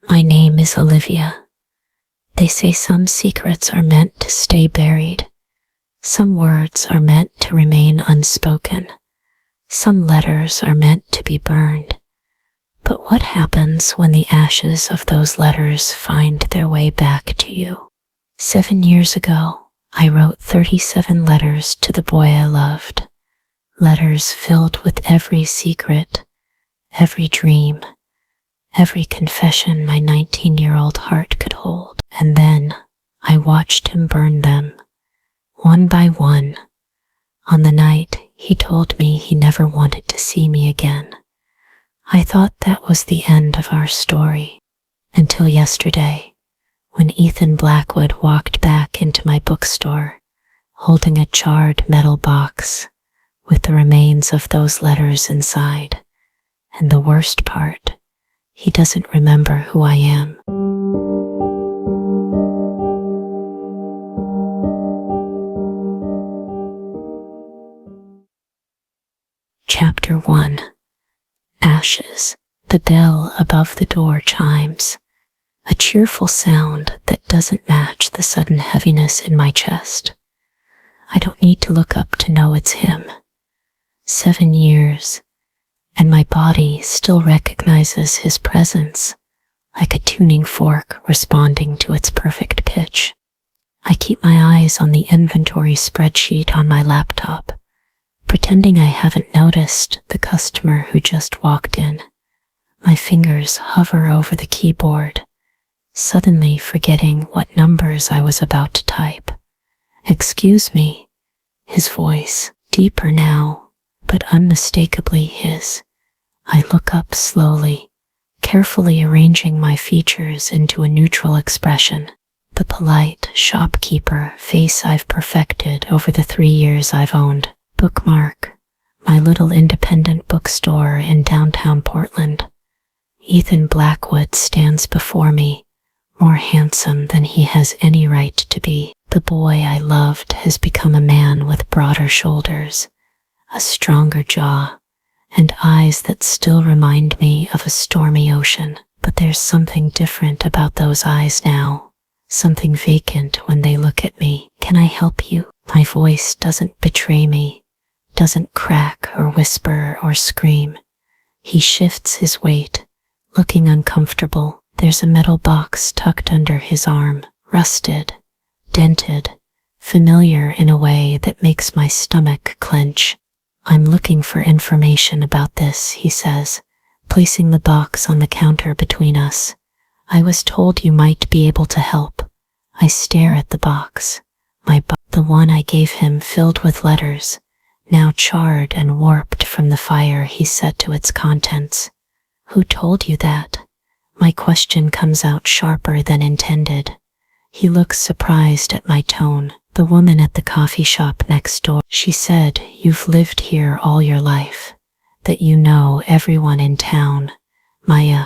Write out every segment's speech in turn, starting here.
My name is Olivia. They say some secrets are meant to stay buried. Some words are meant to remain unspoken. Some letters are meant to be burned. But what happens when the ashes of those letters find their way back to you? 7 years ago, I wrote 37 letters to the boy I loved. Letters filled with every secret, every dream, every confession my 19-year-old heart could hold. And then I watched him burn them, one by one. On the night he told me he never wanted to see me again. I thought that was the end of our story, until yesterday, when Ethan Blackwood walked back into my bookstore, holding a charred metal box with the remains of those letters inside. And the worst part, he doesn't remember who I am. Chapter 1. Ashes. The bell above the door chimes, a cheerful sound that doesn't match the sudden heaviness in my chest. I don't need to look up to know it's him. 7 years, and my body still recognizes his presence, like a tuning fork responding to its perfect pitch. I keep my eyes on the inventory spreadsheet on my laptop, pretending I haven't noticed the customer who just walked in. My fingers hover over the keyboard, suddenly forgetting what numbers I was about to type. "Excuse me," his voice, deeper now, but unmistakably his. I look up slowly, carefully arranging my features into a neutral expression, the polite shopkeeper face I've perfected over the 3 years I've owned Bookmark, my little independent bookstore in downtown Portland. Ethan Blackwood stands before me, more handsome than he has any right to be. The boy I loved has become a man with broader shoulders, a stronger jaw, and eyes that still remind me of a stormy ocean. But there's something different about those eyes now, something vacant when they look at me. "Can I help you?" My voice doesn't betray me, doesn't crack or whisper or scream. He shifts his weight, looking uncomfortable. There's a metal box tucked under his arm, rusted, dented, familiar in a way that makes my stomach clench. "I'm looking for information about this," he says, placing the box on the counter between us. "I was told you might be able to help." I stare at the box, the one I gave him filled with letters, now charred and warped from the fire he set to its contents. "Who told you that?" My question comes out sharper than intended. He looks surprised at my tone. "The woman at the coffee shop next door. She said you've lived here all your life, that you know everyone in town. Maya,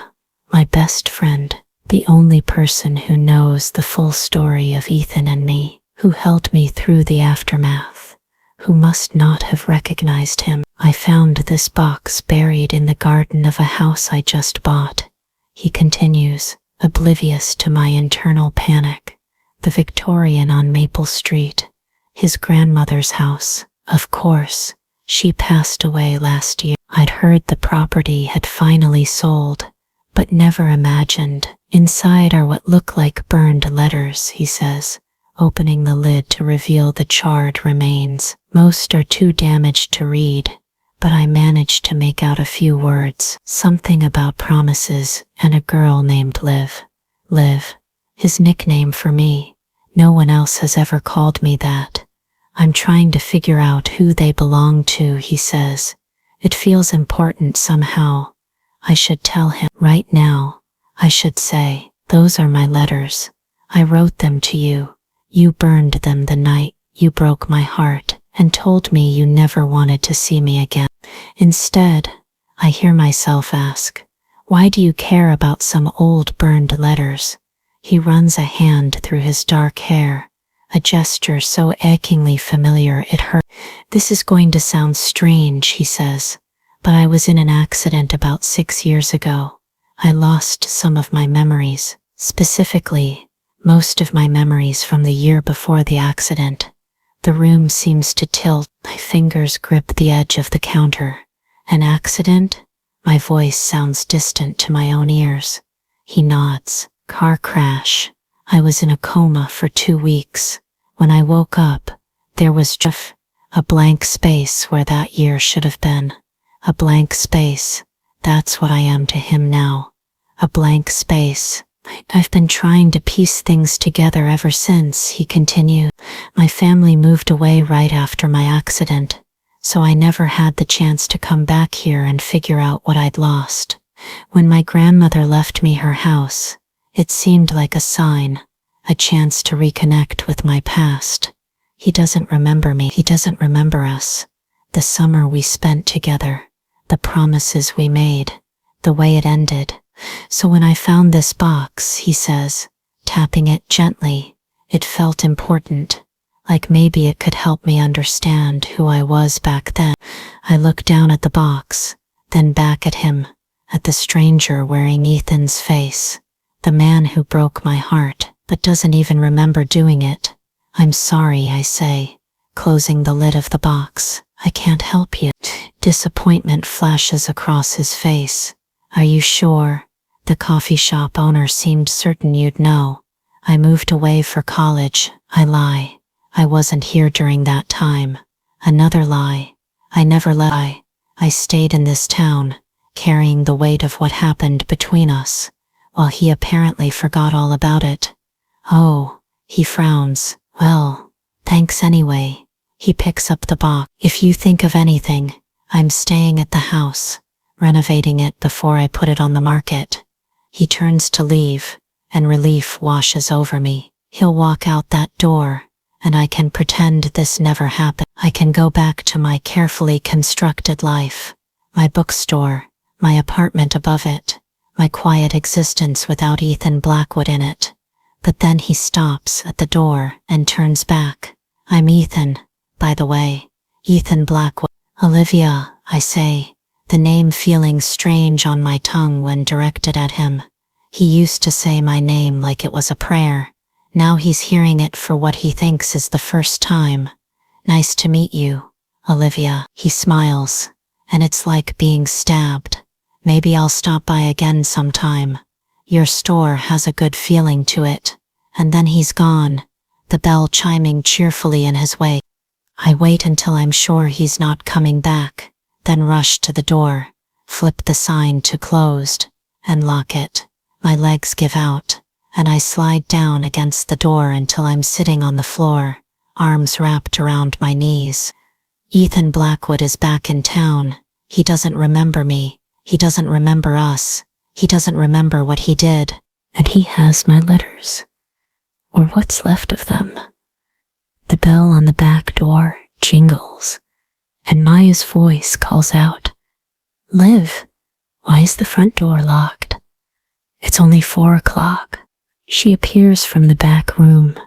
my best friend, the only person who knows the full story of Ethan and me, who held me through the aftermath, who must not have recognized him. I found this box buried in the garden of a house I just bought," he continues, oblivious to my internal panic. "The Victorian on Maple Street, his grandmother's house. Of course, she passed away last year. I'd heard the property had finally sold, but never imagined. Inside are what look like burned letters," he says, opening the lid to reveal the charred remains. Most are too damaged to read, but I managed to make out a few words. Something about promises and a girl named Liv. Liv, his nickname for me. No one else has ever called me that. "I'm trying to figure out who they belong to," he says. "It feels important somehow. I should tell him right now. I should say, those are my letters. I wrote them to you. You burned them the night you broke my heart and told me you never wanted to see me again." Instead, I hear myself ask, "Why do you care about some old burned letters?" He runs a hand through his dark hair, a gesture so achingly familiar it hurt. "This is going to sound strange," he says, "but I was in an accident about 6 years ago. I lost some of my memories, specifically, most of my memories from the year before the accident. The room seems to tilt, my fingers grip the edge of the counter. An accident? My voice sounds distant to my own ears. He nods. Car crash. I was in a coma for 2 weeks. When I woke up, there was just a blank space where that year should have been. A blank space. That's what I am to him now. A blank space. I've been trying to piece things together ever since, he continued. My family moved away right after my accident, so I never had the chance to come back here and figure out what I'd lost. When my grandmother left me her house, it seemed like a sign, a chance to reconnect with my past. He doesn't remember me. He doesn't remember us. The summer we spent together, the promises we made, the way it ended. So when I found this box, he says, tapping it gently, it felt important, like maybe it could help me understand who I was back then. I looked down at the box, then back at him, at the stranger wearing Ethan's face, the man who broke my heart, but doesn't even remember doing it. I'm sorry, I say, closing the lid of the box. I can't help you. Disappointment flashes across his face. Are you sure? The coffee shop owner seemed certain you'd know. I moved away for college. I lie. I wasn't here during that time. Another lie. I never left. I stayed in this town, carrying the weight of what happened between us, while he apparently forgot all about it. Oh, he frowns. Well, thanks anyway. He picks up the box. If you think of anything, I'm staying at the house, renovating it before I put it on the market. He turns to leave, and relief washes over me. He'll walk out that door, and I can pretend this never happened. I can go back to my carefully constructed life, my bookstore, my apartment above it, my quiet existence without Ethan Blackwood in it. But then he stops at the door and turns back. I'm Ethan, by the way. Ethan Blackwood. Olivia, I say, the name feeling strange on my tongue when directed at him. He used to say my name like it was a prayer. Now he's hearing it for what he thinks is the first time. Nice to meet you, Olivia. He smiles, and it's like being stabbed. Maybe I'll stop by again sometime. Your store has a good feeling to it. And then he's gone, the bell chiming cheerfully in his wake. I wait until I'm sure he's not coming back, then rush to the door, flip the sign to closed, and lock it. My legs give out, and I slide down against the door until I'm sitting on the floor, arms wrapped around my knees. Ethan Blackwood is back in town. He doesn't remember me. He doesn't remember us. He doesn't remember what he did. And he has my letters. Or what's left of them. The bell on the back door jingles, and Maya's voice calls out, Liv, why is the front door locked? It's only 4 o'clock. She appears from the back room,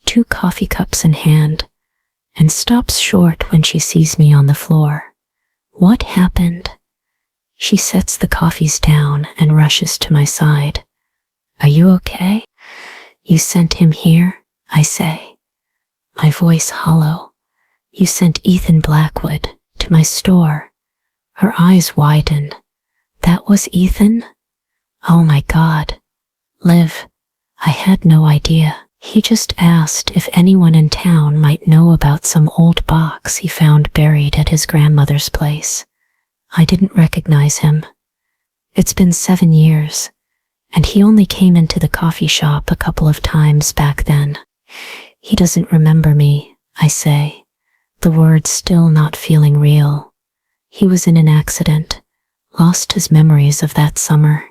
2 coffee cups in hand, and stops short when she sees me on the floor. What happened? She sets the coffees down and rushes to my side. Are you okay? You sent him here, I say, my voice hollow. You sent Ethan Blackwood to my store. Her eyes widen. That was Ethan? Oh my God. Liv, I had no idea. He just asked if anyone in town might know about some old box he found buried at his grandmother's place. I didn't recognize him. It's been 7 years, and he only came into the coffee shop a couple of times back then. He doesn't remember me, I say, the words still not feeling real. He was in an accident, lost his memories of that summer.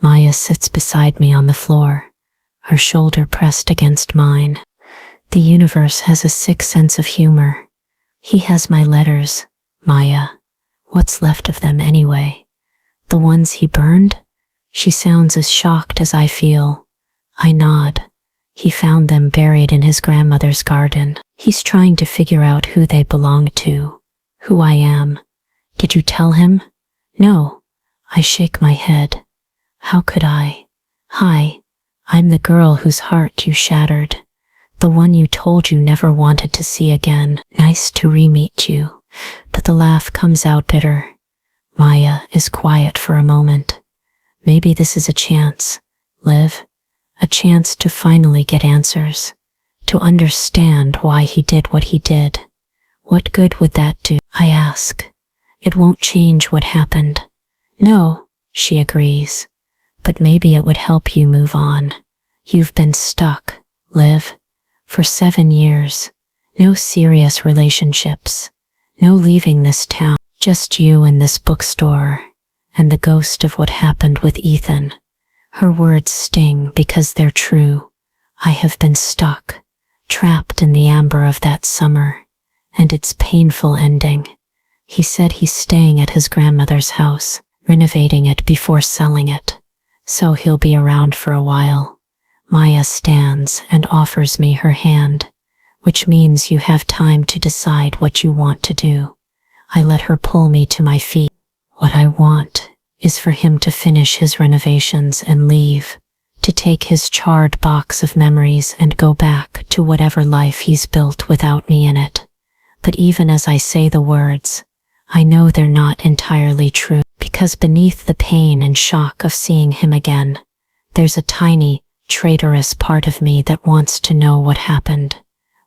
Maya sits beside me on the floor, her shoulder pressed against mine. The universe has a sick sense of humor. He has my letters, Maya. What's left of them anyway? The ones he burned? She sounds as shocked as I feel. I nod. He found them buried in his grandmother's garden. He's trying to figure out who they belong to, who I am. Did you tell him? No. I shake my head. How could I? Hi, I'm the girl whose heart you shattered. The one you told you never wanted to see again. Nice to re-meet you. But the laugh comes out bitter. Maya is quiet for a moment. Maybe this is a chance, Liv. A chance to finally get answers. To understand why he did what he did. What good would that do? I ask. It won't change what happened. No, she agrees. But maybe it would help you move on. You've been stuck, Liv. For 7 years. No serious relationships. No leaving this town. Just you in this bookstore. And the ghost of what happened with Ethan. Her words sting because they're true. I have been stuck. Trapped in the amber of that summer. And its painful ending. He said he's staying at his grandmother's house, renovating it before selling it. So he'll be around for a while. Maya stands and offers me her hand, which means you have time to decide what you want to do. I let her pull me to my feet. What I want is for him to finish his renovations and leave, to take his charred box of memories and go back to whatever life he's built without me in it. But even as I say the words, I know they're not entirely true, because beneath the pain and shock of seeing him again, there's a tiny, traitorous part of me that wants to know what happened,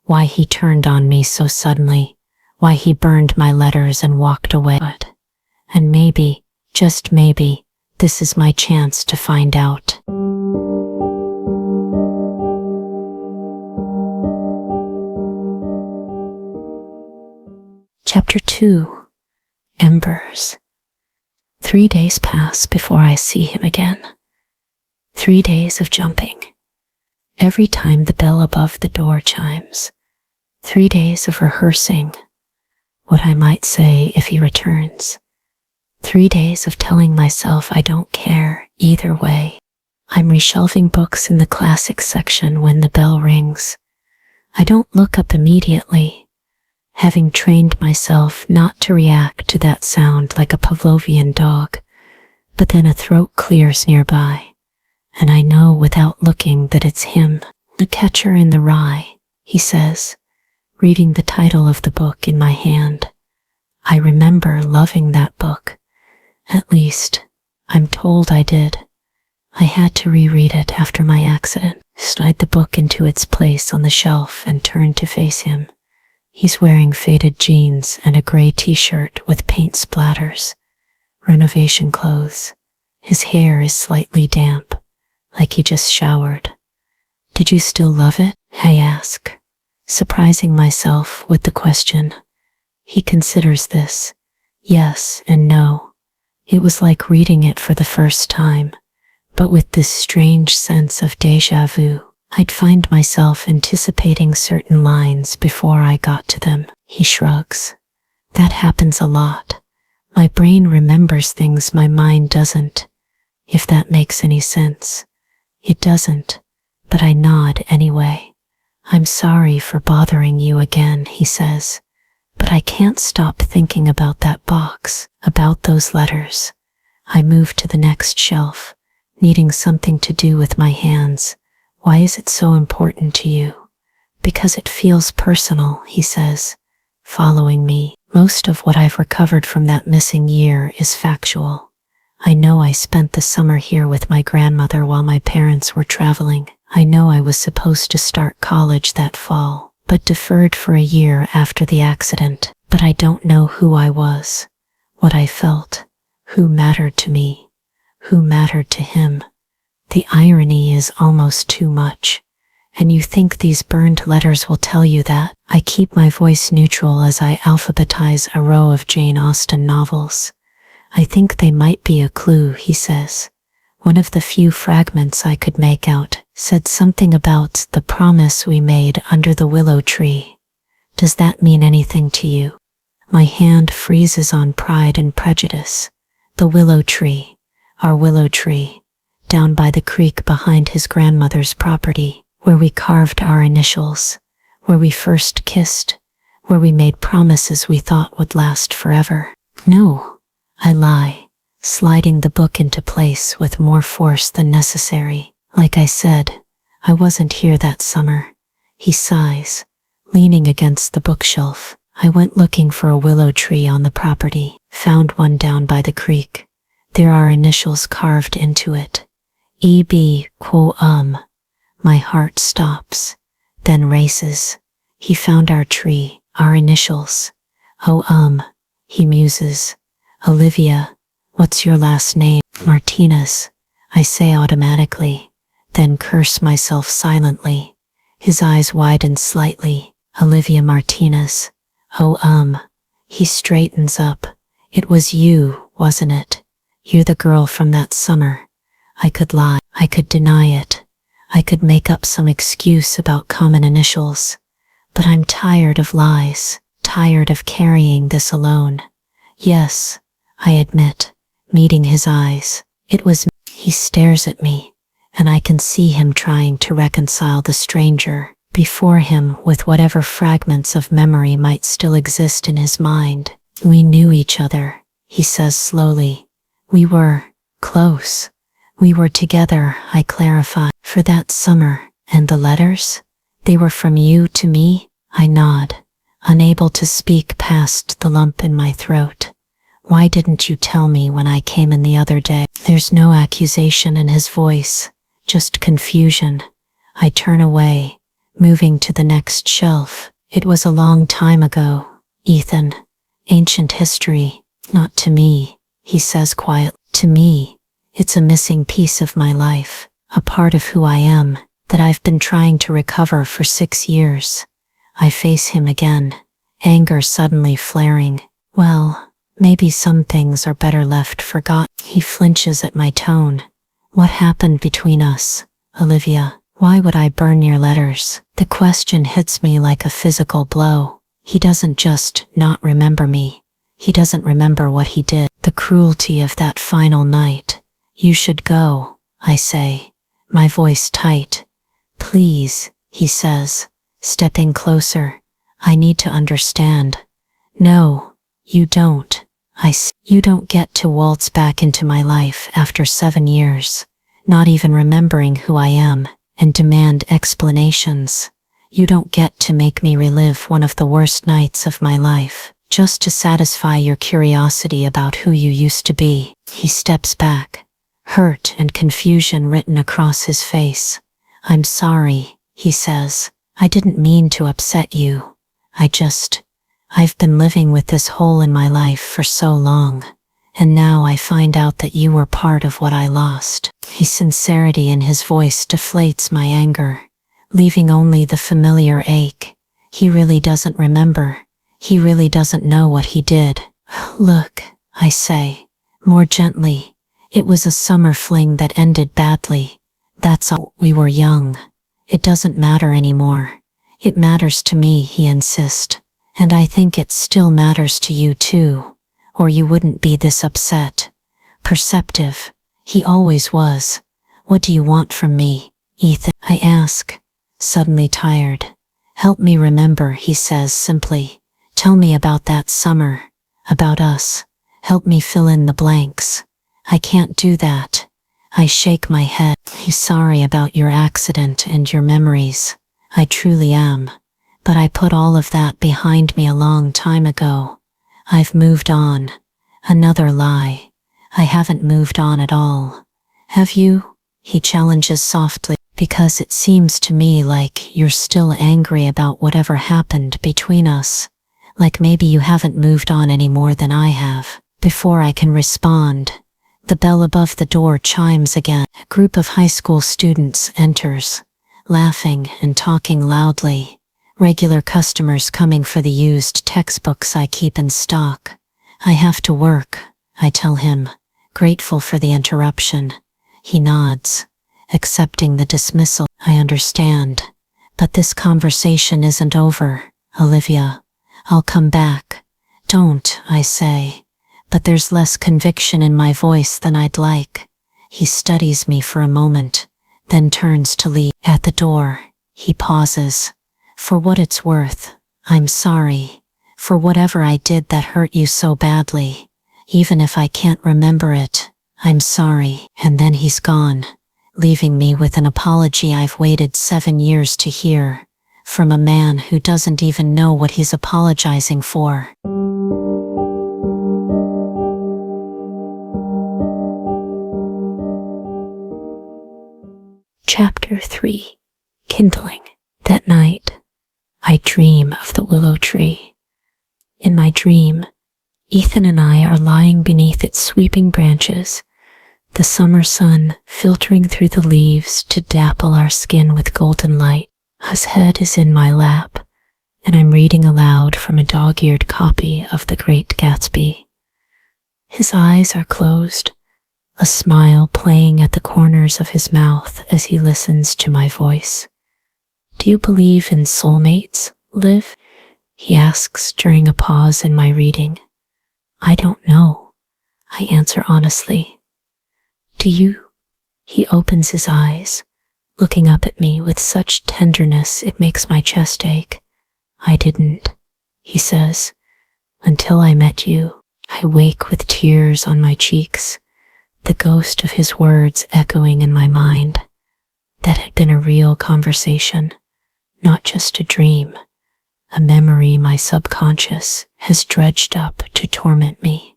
why he turned on me so suddenly, why he burned my letters and walked away. And maybe, just maybe, this is my chance to find out. Chapter 2. Embers. 3 days pass before I see him again. 3 days of jumping. Every time the bell above the door chimes. 3 days of rehearsing what I might say if he returns. 3 days of telling myself I don't care either way. I'm reshelving books in the classics section when the bell rings. I don't look up immediately, having trained myself not to react to that sound like a Pavlovian dog, but then a throat clears nearby, and I know without looking that it's him. The Catcher in the Rye, he says, reading the title of the book in my hand. I remember loving that book. At least, I'm told I did. I had to reread it after my accident. Slide the book into its place on the shelf and turned to face him. He's wearing faded jeans and a gray t-shirt with paint splatters. Renovation clothes. His hair is slightly damp, like he just showered. Did you still love it? I ask, surprising myself with the question. He considers this. Yes and no. It was like reading it for the first time, but with this strange sense of déjà vu. I'd find myself anticipating certain lines before I got to them. He shrugs. That happens a lot. My brain remembers things my mind doesn't, if that makes any sense. It doesn't, but I nod anyway. I'm sorry for bothering you again, he says, but I can't stop thinking about that box, about those letters. I move to the next shelf, needing something to do with my hands. Why is it so important to you? Because it feels personal, he says, following me. Most of what I've recovered from that missing year is factual. I know I spent the summer here with my grandmother while my parents were traveling. I know I was supposed to start college that fall, but deferred for a year after the accident. But I don't know who I was, what I felt, who mattered to me, who mattered to him. The irony is almost too much, and you think these burned letters will tell you that. I keep my voice neutral as I alphabetize a row of Jane Austen novels. I think they might be a clue, he says. One of the few fragments I could make out said something about the promise we made under the willow tree. Does that mean anything to you? My hand freezes on Pride and Prejudice. The willow tree, our willow tree, down by the creek behind his grandmother's property, where we carved our initials, where we first kissed, where we made promises we thought would last forever. No, I lie, sliding the book into place with more force than necessary. Like I said, I wasn't here that summer. He sighs, leaning against the bookshelf. I went looking for a willow tree on the property, found one down by the creek. There are initials carved into it. E.B. My heart stops, then races. He found our tree, our initials. He muses. Olivia, what's your last name? Martinez, I say automatically, then curse myself silently. His eyes widen slightly. Olivia Martinez. He straightens up. It was you, wasn't it? You're the girl from that summer. I could lie. I could deny it. I could make up some excuse about common initials. But I'm tired of lies, tired of carrying this alone. Yes, I admit, meeting his eyes. It was me. He stares at me, and I can see him trying to reconcile the stranger before him with whatever fragments of memory might still exist in his mind. We knew each other, he says slowly. We were close. We were together, I clarify, for that summer. And the letters? They were from you to me? I nod, unable to speak past the lump in my throat. Why didn't you tell me when I came in the other day? There's no accusation in his voice, just confusion. I turn away, moving to the next shelf. It was a long time ago, Ethan. Ancient history. Not to me, he says quietly. To me, it's a missing piece of my life, a part of who I am, that I've been trying to recover for 6 years. I face him again, anger suddenly flaring. Well, maybe some things are better left forgotten. He flinches at my tone. What happened between us, Olivia? Why would I burn your letters? The question hits me like a physical blow. He doesn't just not remember me. He doesn't remember what he did. The cruelty of that final night. You should go, I say, my voice tight. Please, he says, stepping closer. I need to understand. No, you don't. You don't get to waltz back into my life after 7 years, not even remembering who I am, and demand explanations. You don't get to make me relive one of the worst nights of my life, just to satisfy your curiosity about who you used to be. He steps back, hurt and confusion written across his face. I'm sorry, he says. I didn't mean to upset you. I've been living with this hole in my life for so long, and now I find out that you were part of what I lost. His sincerity in his voice deflates my anger, leaving only the familiar ache. He really doesn't remember. He really doesn't know what he did. Look, I say, more gently. It was a summer fling that ended badly. That's all. We were young. It doesn't matter anymore. It matters to me, he insists. And I think it still matters to you too, or you wouldn't be this upset. Perceptive. He always was. What do you want from me, Ethan? I ask, suddenly tired. Help me remember, he says simply. Tell me about that summer, about us. Help me fill in the blanks. I can't do that. I shake my head. I'm sorry about your accident and your memories. I truly am. But I put all of that behind me a long time ago. I've moved on. Another lie. I haven't moved on at all. Have you? He challenges softly. Because it seems to me like you're still angry about whatever happened between us. Like maybe you haven't moved on any more than I have. Before I can respond, the bell above the door chimes again. A group of high school students enters, laughing and talking loudly. Regular customers coming for the used textbooks I keep in stock. I have to work, I tell him, grateful for the interruption. He nods, accepting the dismissal. I understand, but this conversation isn't over, Olivia. I'll come back. Don't, I say, but there's less conviction in my voice than I'd like. He studies me for a moment, then turns to leave. At the door, he pauses. For what it's worth, I'm sorry, for whatever I did that hurt you so badly. Even if I can't remember it, I'm sorry. And then he's gone, leaving me with an apology I've waited 7 years to hear, from a man who doesn't even know what he's apologizing for. Chapter 3. Kindling. That night, I dream of the willow tree. In my dream, Ethan and I are lying beneath its sweeping branches, the summer sun filtering through the leaves to dapple our skin with golden light. His head is in my lap, and I'm reading aloud from a dog-eared copy of The Great Gatsby. His eyes are closed, a smile playing at the corners of his mouth as he listens to my voice. "Do you believe in soulmates, Liv?" he asks during a pause in my reading. "I don't know," I answer honestly. "Do you?" He opens his eyes, looking up at me with such tenderness it makes my chest ache. "I didn't," he says, "until I met you." I wake with tears on my cheeks, the ghost of his words echoing in my mind. That had been a real conversation, not just a dream, a memory my subconscious has dredged up to torment me.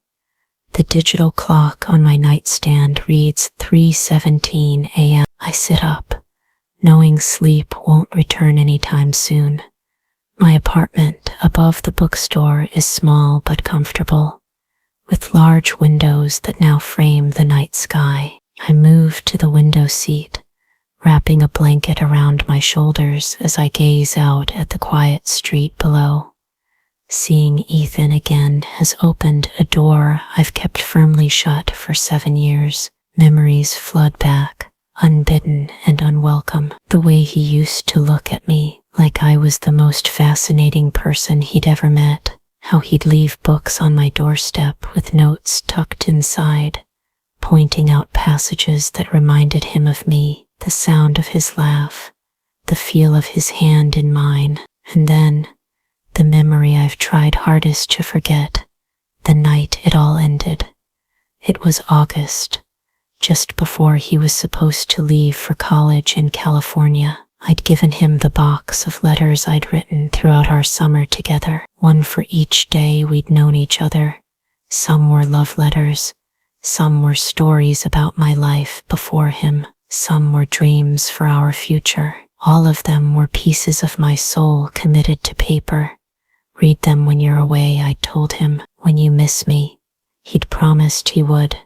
The digital clock on my nightstand reads 3:17 a.m. I sit up, knowing sleep won't return anytime soon. My apartment above the bookstore is small but comfortable, with large windows that now frame the night sky. I move to the window seat, wrapping a blanket around my shoulders as I gaze out at the quiet street below. Seeing Ethan again has opened a door I've kept firmly shut for 7 years. Memories flood back, unbidden and unwelcome. The way he used to look at me, like I was the most fascinating person he'd ever met. How he'd leave books on my doorstep with notes tucked inside, pointing out passages that reminded him of me. The sound of his laugh, the feel of his hand in mine, and then the memory I've tried hardest to forget, the night it all ended. It was August, just before he was supposed to leave for college in California. I'd given him the box of letters I'd written throughout our summer together, one for each day we'd known each other. Some were love letters, some were stories about my life before him, some were dreams for our future. All of them were pieces of my soul committed to paper. "Read them when you're away," I told him. "When you miss me." He'd promised he would,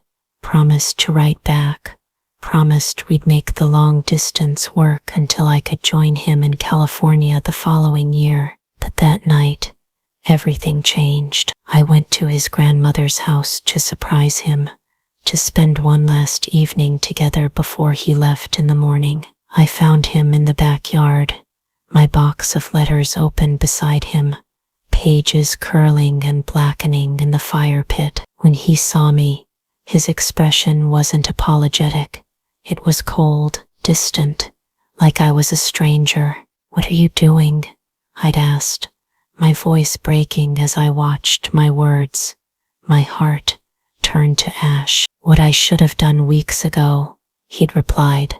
promised to write back, promised we'd make the long distance work until I could join him in California the following year. But that night, everything changed. I went to his grandmother's house to surprise him, to spend one last evening together before he left in the morning. I found him in the backyard, my box of letters open beside him, pages curling and blackening in the fire pit. When he saw me, his expression wasn't apologetic. It was cold, distant, like I was a stranger. "What are you doing?" I'd asked, my voice breaking as I watched my words. My heart turned to ash. "What I should have done weeks ago," he'd replied,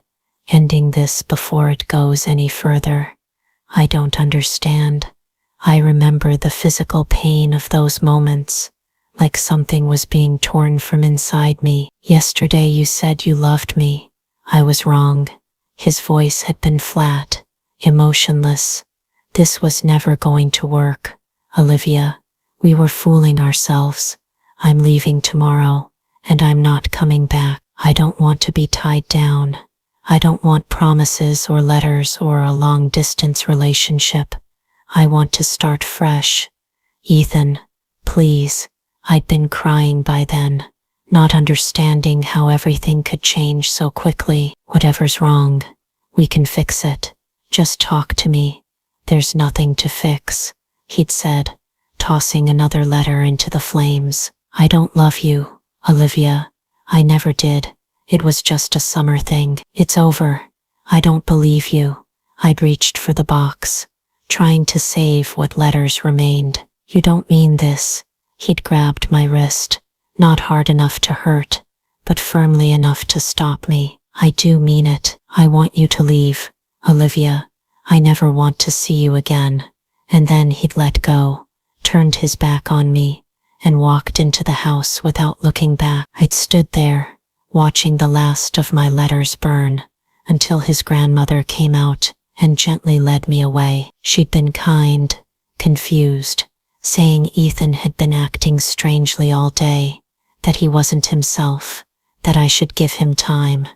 ending this before it goes any further. "I don't understand. I remember the physical pain of those moments, like something was being torn from inside me. Yesterday you said you loved me. I was wrong." His voice had been flat, emotionless. "This was never going to work, Olivia. We were fooling ourselves. I'm leaving tomorrow, and I'm not coming back. I don't want to be tied down. I don't want promises or letters or a long-distance relationship. I want to start fresh. Ethan, please." I'd been crying by then, not understanding how everything could change so quickly. "Whatever's wrong, we can fix it. Just talk to me. There's nothing to fix," he'd said, tossing another letter into the flames. "I don't love you, Olivia. I never did. It was just a summer thing. It's over. I don't believe you." I'd reached for the box, trying to save what letters remained. "You don't mean this." He'd grabbed my wrist, Not hard enough to hurt, but firmly enough to stop me. I do mean it. I want you to leave, Olivia. I never want to see you again. And then he'd let go, turned his back on me, and walked into the house without looking back. I'd stood there, watching the last of my letters burn, until his grandmother came out and gently led me away. She'd been kind, confused, saying Ethan had been acting strangely all day, that he wasn't himself, that I should give him time.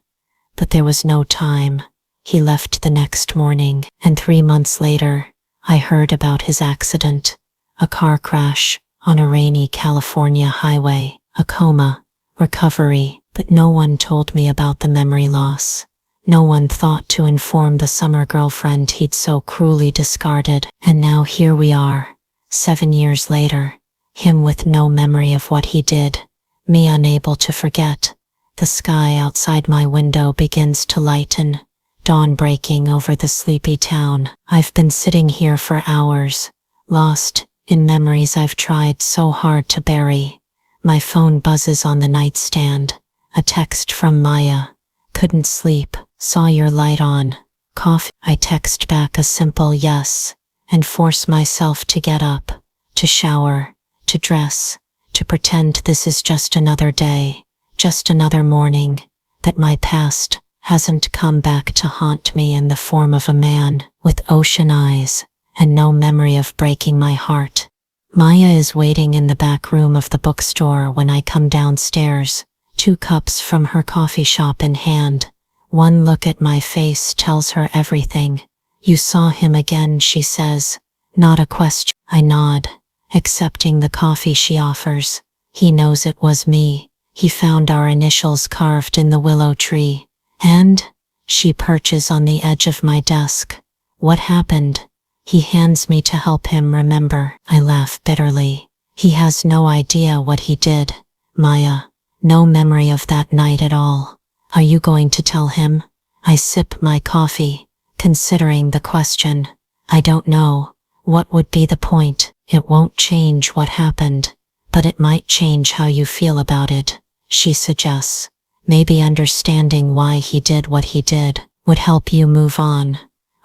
But there was no time. He left the next morning, and 3 months later, I heard about his accident, a car crash on a rainy California highway, a coma, recovery, but no one told me about the memory loss. No one thought to inform the summer girlfriend he'd so cruelly discarded, and now here we are, 7 years later, him with no memory of what he did, me unable to forget. The sky outside my window begins to lighten, dawn breaking over the sleepy town. I've been sitting here for hours, lost in memories I've tried so hard to bury. My phone buzzes on the nightstand, a text from Maya. Couldn't sleep, saw your light on. Cough. I text back a simple yes, and force myself to get up, to shower, to dress, to pretend this is just another day, just another morning, that my past hasn't come back to haunt me in the form of a man with ocean eyes and no memory of breaking my heart. Maya is waiting in the back room of the bookstore when I come downstairs, 2 cups from her coffee shop in hand. One look at my face tells her everything. You saw him again, she says. Not a question. I nod, accepting the coffee she offers. He knows it was me. He found our initials carved in the willow tree. And? She perches on the edge of my desk. What happened? He hands me to help him remember. I laugh bitterly. He has no idea what he did, Maya. No memory of that night at all. Are you going to tell him? I sip my coffee, considering the question. I don't know. What would be the point? It won't change what happened, but it might change how you feel about it, she suggests. Maybe understanding why he did what he did would help you move on.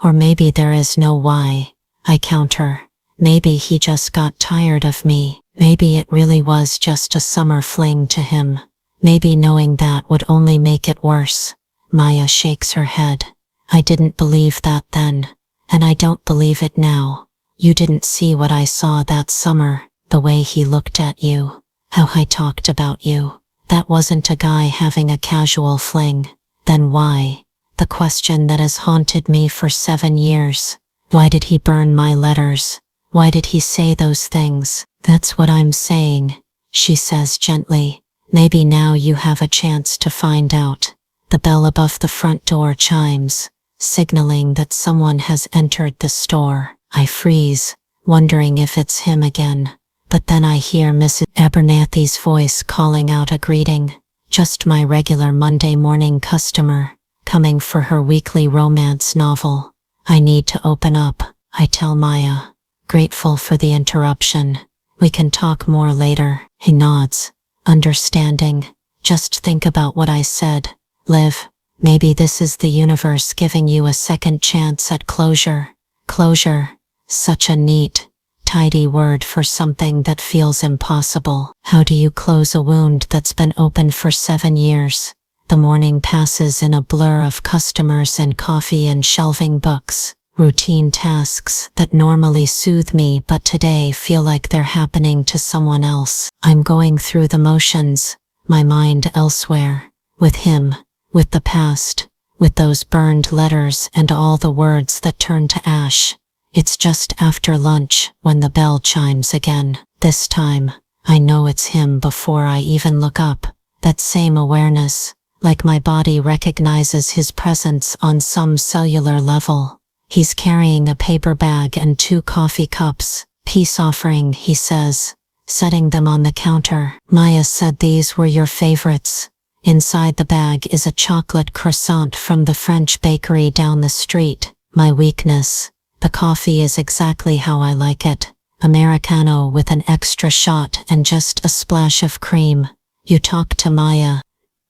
Or maybe there is no why, I counter. Maybe he just got tired of me. Maybe it really was just a summer fling to him. Maybe knowing that would only make it worse. Maya shakes her head. I didn't believe that then, and I don't believe it now. You didn't see what I saw that summer, the way he looked at you, how I talked about you. That wasn't a guy having a casual fling. Then why? The question that has haunted me for 7 years. Why did he burn my letters? Why did he say those things? That's what I'm saying, she says gently. Maybe now you have a chance to find out. The bell above the front door chimes, signaling that someone has entered the store. I freeze, wondering if it's him again. But then I hear Mrs. Abernathy's voice calling out a greeting. Just my regular Monday morning customer, coming for her weekly romance novel. I need to open up, I tell Maya, grateful for the interruption. We can talk more later. He nods, understanding. Just think about what I said. Liv, maybe this is the universe giving you a second chance at closure. Closure, such a neat, tidy word for something that feels impossible. How do you close a wound that's been open for 7 years? The morning passes in a blur of customers and coffee and shelving books. Routine tasks that normally soothe me but today feel like they're happening to someone else. I'm going through the motions, my mind elsewhere, with him, with the past, with those burned letters and all the words that turn to ash. It's just after lunch when the bell chimes again. This time, I know it's him before I even look up. That same awareness, like my body recognizes his presence on some cellular level. He's carrying a paper bag and 2 coffee cups. Peace offering, he says, setting them on the counter. Maya said these were your favorites. Inside the bag is a chocolate croissant from the French bakery down the street. My weakness. The coffee is exactly how I like it. Americano with an extra shot and just a splash of cream. You talk to Maya?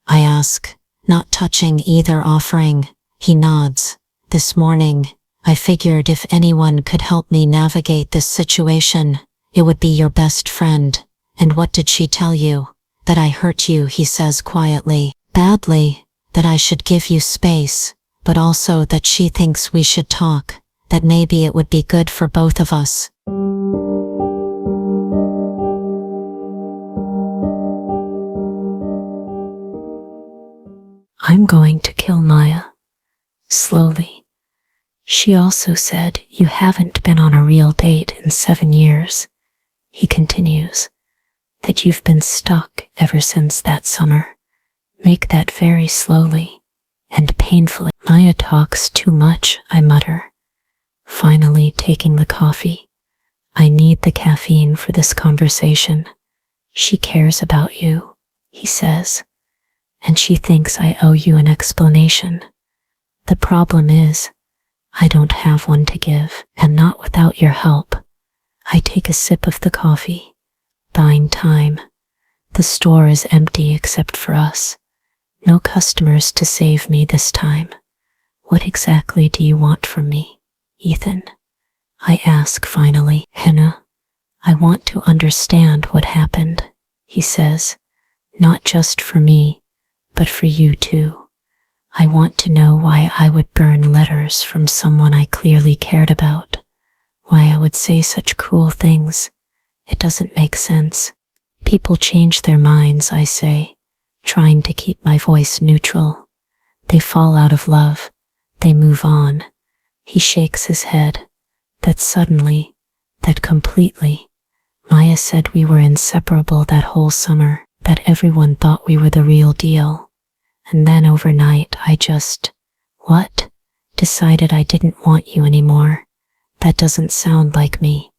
I ask, not touching either offering. He nods. This morning, I figured if anyone could help me navigate this situation, it would be your best friend. And what did she tell you? That I hurt you, he says quietly. Badly. That I should give you space, but also that she thinks we should talk, that maybe it would be good for both of us. I'm going to kill Maya. Slowly. She also said you haven't been on a real date in 7 years. He continues, that you've been stuck ever since that summer. Make that very slowly and painfully. Maya talks too much, I mutter. Finally taking the coffee. I need the caffeine for this conversation. She cares about you, he says, and she thinks I owe you an explanation. The problem is, I don't have one to give, and not without your help. I take a sip of the coffee, buying time. The store is empty except for us. No customers to save me this time. What exactly do you want from me, Ethan? I ask finally. Hannah, I want to understand what happened, he says. Not just for me, but for you too. I want to know why I would burn letters from someone I clearly cared about. Why I would say such cruel things. It doesn't make sense. People change their minds, I say, trying to keep my voice neutral. They fall out of love. They move on. He shakes his head. That suddenly, that completely. Maya said we were inseparable that whole summer, that everyone thought we were the real deal. And then overnight I just, decided I didn't want you anymore. That doesn't sound like me.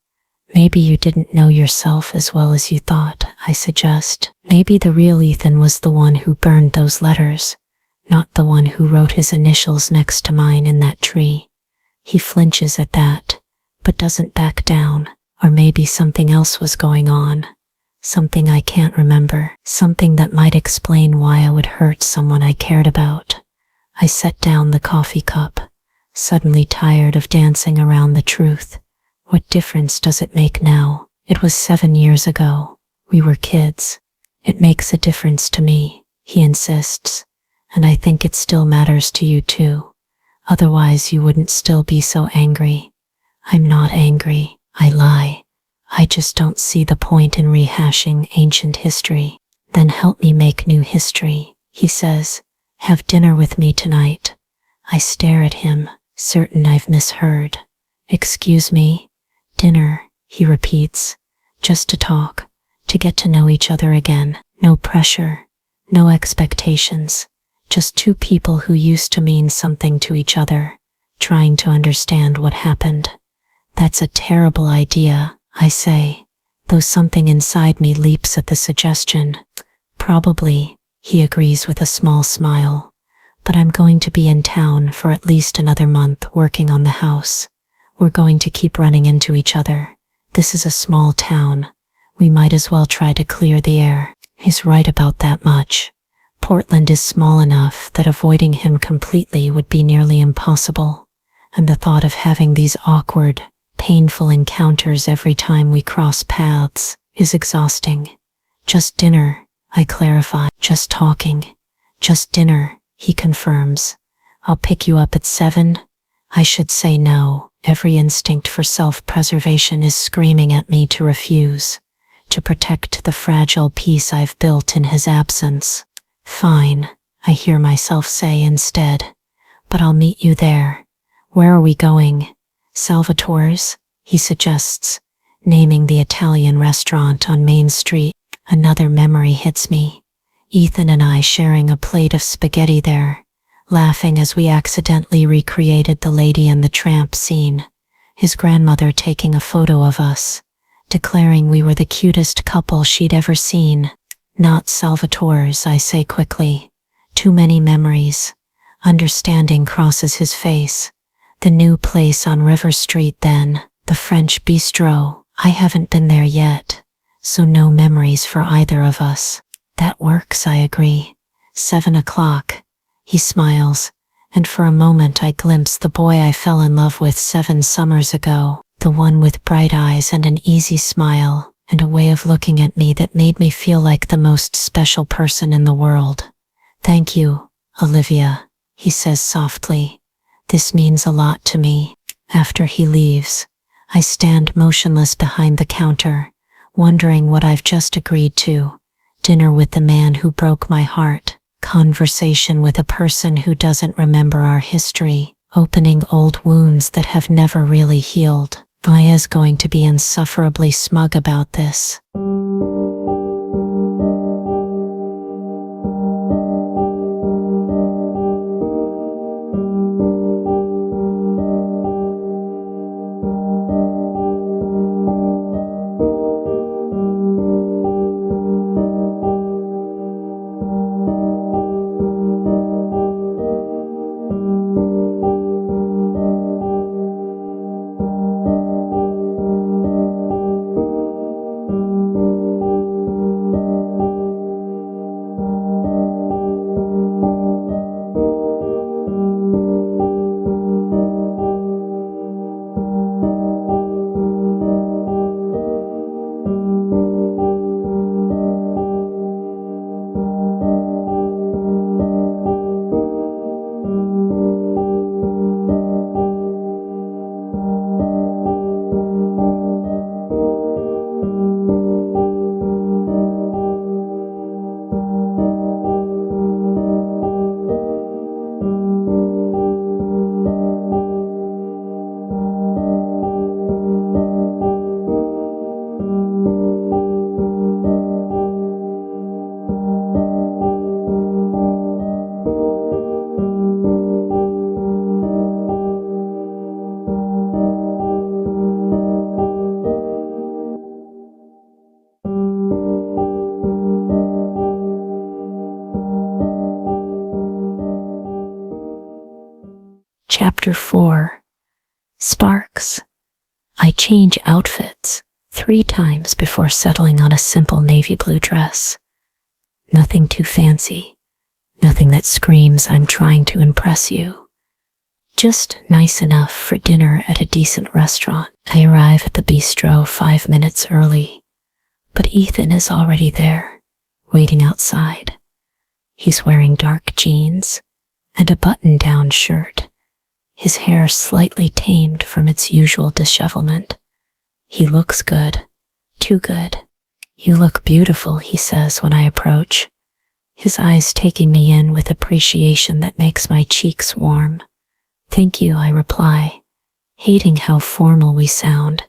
Maybe you didn't know yourself as well as you thought, I suggest. Maybe the real Ethan was the one who burned those letters, not the one who wrote his initials next to mine in that tree. He flinches at that, but doesn't back down. Or maybe something else was going on. Something I can't remember. Something that might explain why I would hurt someone I cared about. I set down the coffee cup, suddenly tired of dancing around the truth. What difference does it make now? It was 7 years ago. We were kids. It makes a difference to me, he insists, and I think it still matters to you too. Otherwise you wouldn't still be so angry. I'm not angry, I lie. I just don't see the point in rehashing ancient history. Then help me make new history, he says. Have dinner with me tonight. I stare at him, certain I've misheard. Excuse me? Dinner, he repeats. Just to talk, to get to know each other again. No pressure, no expectations. Just two people who used to mean something to each other, trying to understand what happened. That's a terrible idea, I say, though something inside me leaps at the suggestion. Probably, he agrees with a small smile. But I'm going to be in town for at least another month working on the house. We're going to keep running into each other. This is a small town. We might as well try to clear the air. He's right about that much. Portland is small enough that avoiding him completely would be nearly impossible. And the thought of having these awkward, painful encounters every time we cross paths is exhausting. Just dinner, I clarify. Just talking. Just dinner, he confirms. I'll pick you up at 7. I should say no. Every instinct for self-preservation is screaming at me to refuse, to protect the fragile peace I've built in his absence. Fine, I hear myself say instead. But I'll meet you there. Where are we going? Salvatore's, he suggests, naming the Italian restaurant on Main Street. Another memory hits me. Ethan and I sharing a plate of spaghetti there, laughing as we accidentally recreated the Lady and the Tramp scene. His grandmother taking a photo of us, declaring we were the cutest couple she'd ever seen. Not Salvatore's, I say quickly. Too many memories. Understanding crosses his face. The new place on River Street then, the French bistro. I haven't been there yet, so no memories for either of us. That works, I agree. 7 o'clock. He smiles, and for a moment I glimpse the boy I fell in love with 7 summers ago, the one with bright eyes and an easy smile, and a way of looking at me that made me feel like the most special person in the world. Thank you, Olivia, he says softly. This means a lot to me. After he leaves, I stand motionless behind the counter, wondering what I've just agreed to. Dinner with the man who broke my heart, conversation with a person who doesn't remember our history, opening old wounds that have never really healed. Maya's going to be insufferably smug about this. Chapter 4. Sparks. I change outfits 3 times before settling on a simple navy blue dress. Nothing too fancy, nothing that screams I'm trying to impress you. Just nice enough for dinner at a decent restaurant. I arrive at the bistro 5 minutes early, but Ethan is already there, waiting outside. He's wearing dark jeans and a button-down shirt, his hair slightly tamed from its usual dishevelment. He looks good, too good. You look beautiful, he says when I approach, his eyes taking me in with appreciation that makes my cheeks warm. Thank you, I reply, hating how formal we sound,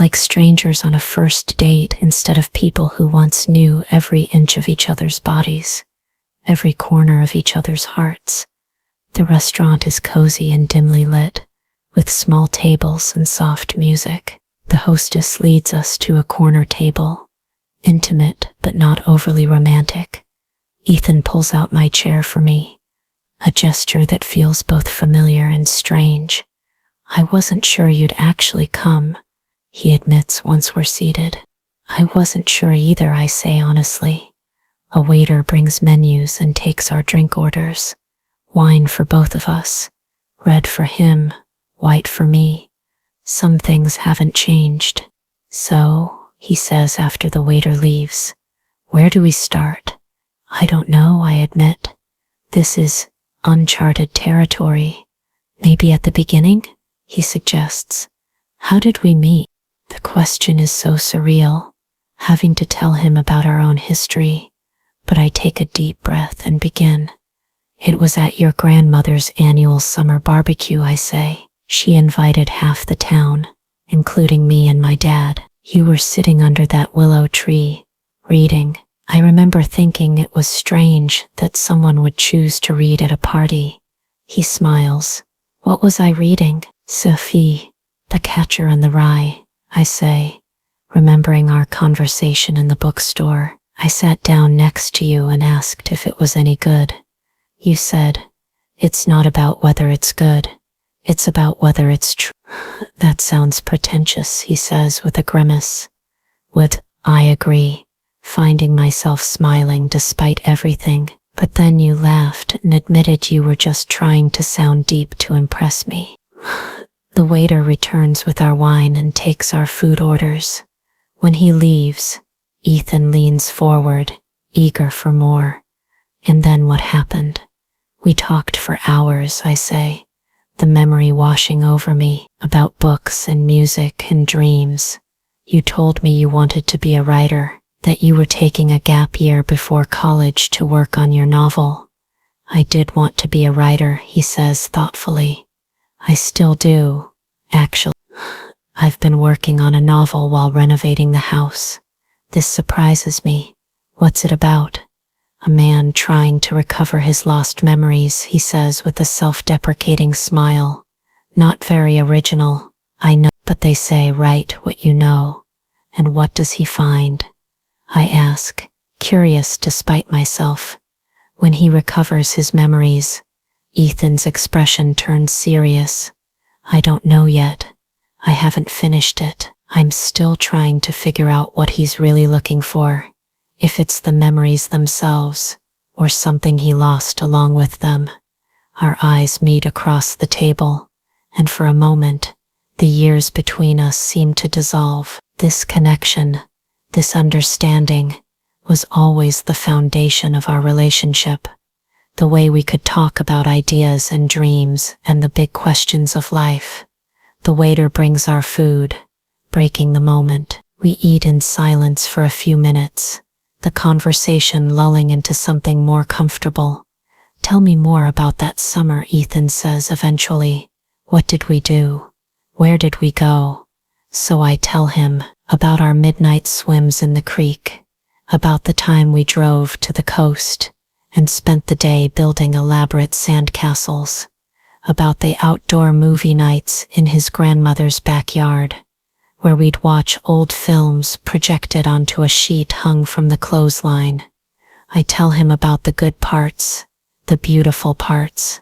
like strangers on a first date instead of people who once knew every inch of each other's bodies, every corner of each other's hearts. The restaurant is cozy and dimly lit, with small tables and soft music. The hostess leads us to a corner table, intimate but not overly romantic. Ethan pulls out my chair for me, a gesture that feels both familiar and strange. I wasn't sure you'd actually come, he admits once we're seated. I wasn't sure either, I say honestly. A waiter brings menus and takes our drink orders. Wine for both of us, red for him, white for me. Some things haven't changed. So, he says after the waiter leaves, where do we start? I don't know, I admit. This is uncharted territory. Maybe at the beginning, he suggests. How did we meet? The question is so surreal, having to tell him about our own history, but I take a deep breath and begin. It was at your grandmother's annual summer barbecue, I say. She invited half the town, including me and my dad. You were sitting under that willow tree, reading. I remember thinking it was strange that someone would choose to read at a party. He smiles. What was I reading? Sophie, The Catcher in the Rye, I say, remembering our conversation in the bookstore. I sat down next to you and asked if it was any good. You said, it's not about whether it's good, it's about whether it's true. That sounds pretentious, he says with a grimace. Would I agree? finding myself smiling despite everything. But then you laughed and admitted you were just trying to sound deep to impress me. The waiter returns with our wine and takes our food orders. When he leaves, Ethan leans forward, eager for more. And then what happened? We talked for hours, I say, the memory washing over me, about books and music and dreams. You told me you wanted to be a writer, that you were taking a gap year before college to work on your novel. I did want to be a writer, he says thoughtfully. I still do, actually. I've been working on a novel while renovating the house. This surprises me. What's it about? A man trying to recover his lost memories, he says with a self-deprecating smile. Not very original, I know, but they say write what you know. And what does he find? I ask, curious despite myself. When he recovers his memories, Ethan's expression turns serious. I don't know yet. I haven't finished it. I'm still trying to figure out what he's really looking for. If it's the memories themselves, or something he lost along with them. Our eyes meet across the table, and for a moment, the years between us seem to dissolve. This connection, this understanding, was always the foundation of our relationship. The way we could talk about ideas and dreams and the big questions of life. The waiter brings our food, breaking the moment. We eat in silence for a few minutes, the conversation lulling into something more comfortable. Tell me more about that summer, Ethan says eventually. What did we do? Where did we go? So I tell him about our midnight swims in the creek, about the time we drove to the coast and spent the day building elaborate sandcastles, about the outdoor movie nights in his grandmother's backyard, where we'd watch old films projected onto a sheet hung from the clothesline. I tell him about the good parts, the beautiful parts.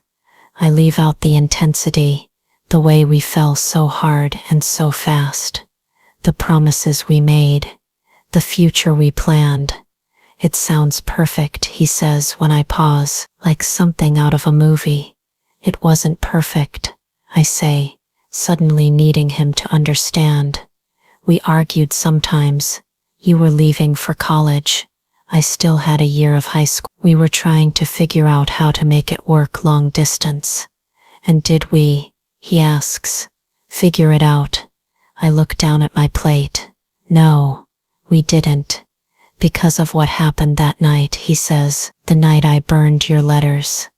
I leave out the intensity, the way we fell so hard and so fast, the promises we made, the future we planned. It sounds perfect, he says when I pause, like something out of a movie. It wasn't perfect, I say, suddenly needing him to understand. We argued sometimes. You were leaving for college. I still had a year of high school. We were trying to figure out how to make it work long distance. And did we, he asks, figure it out? I look down at my plate. No, we didn't. Because of what happened that night, he says, the night I burned your letters.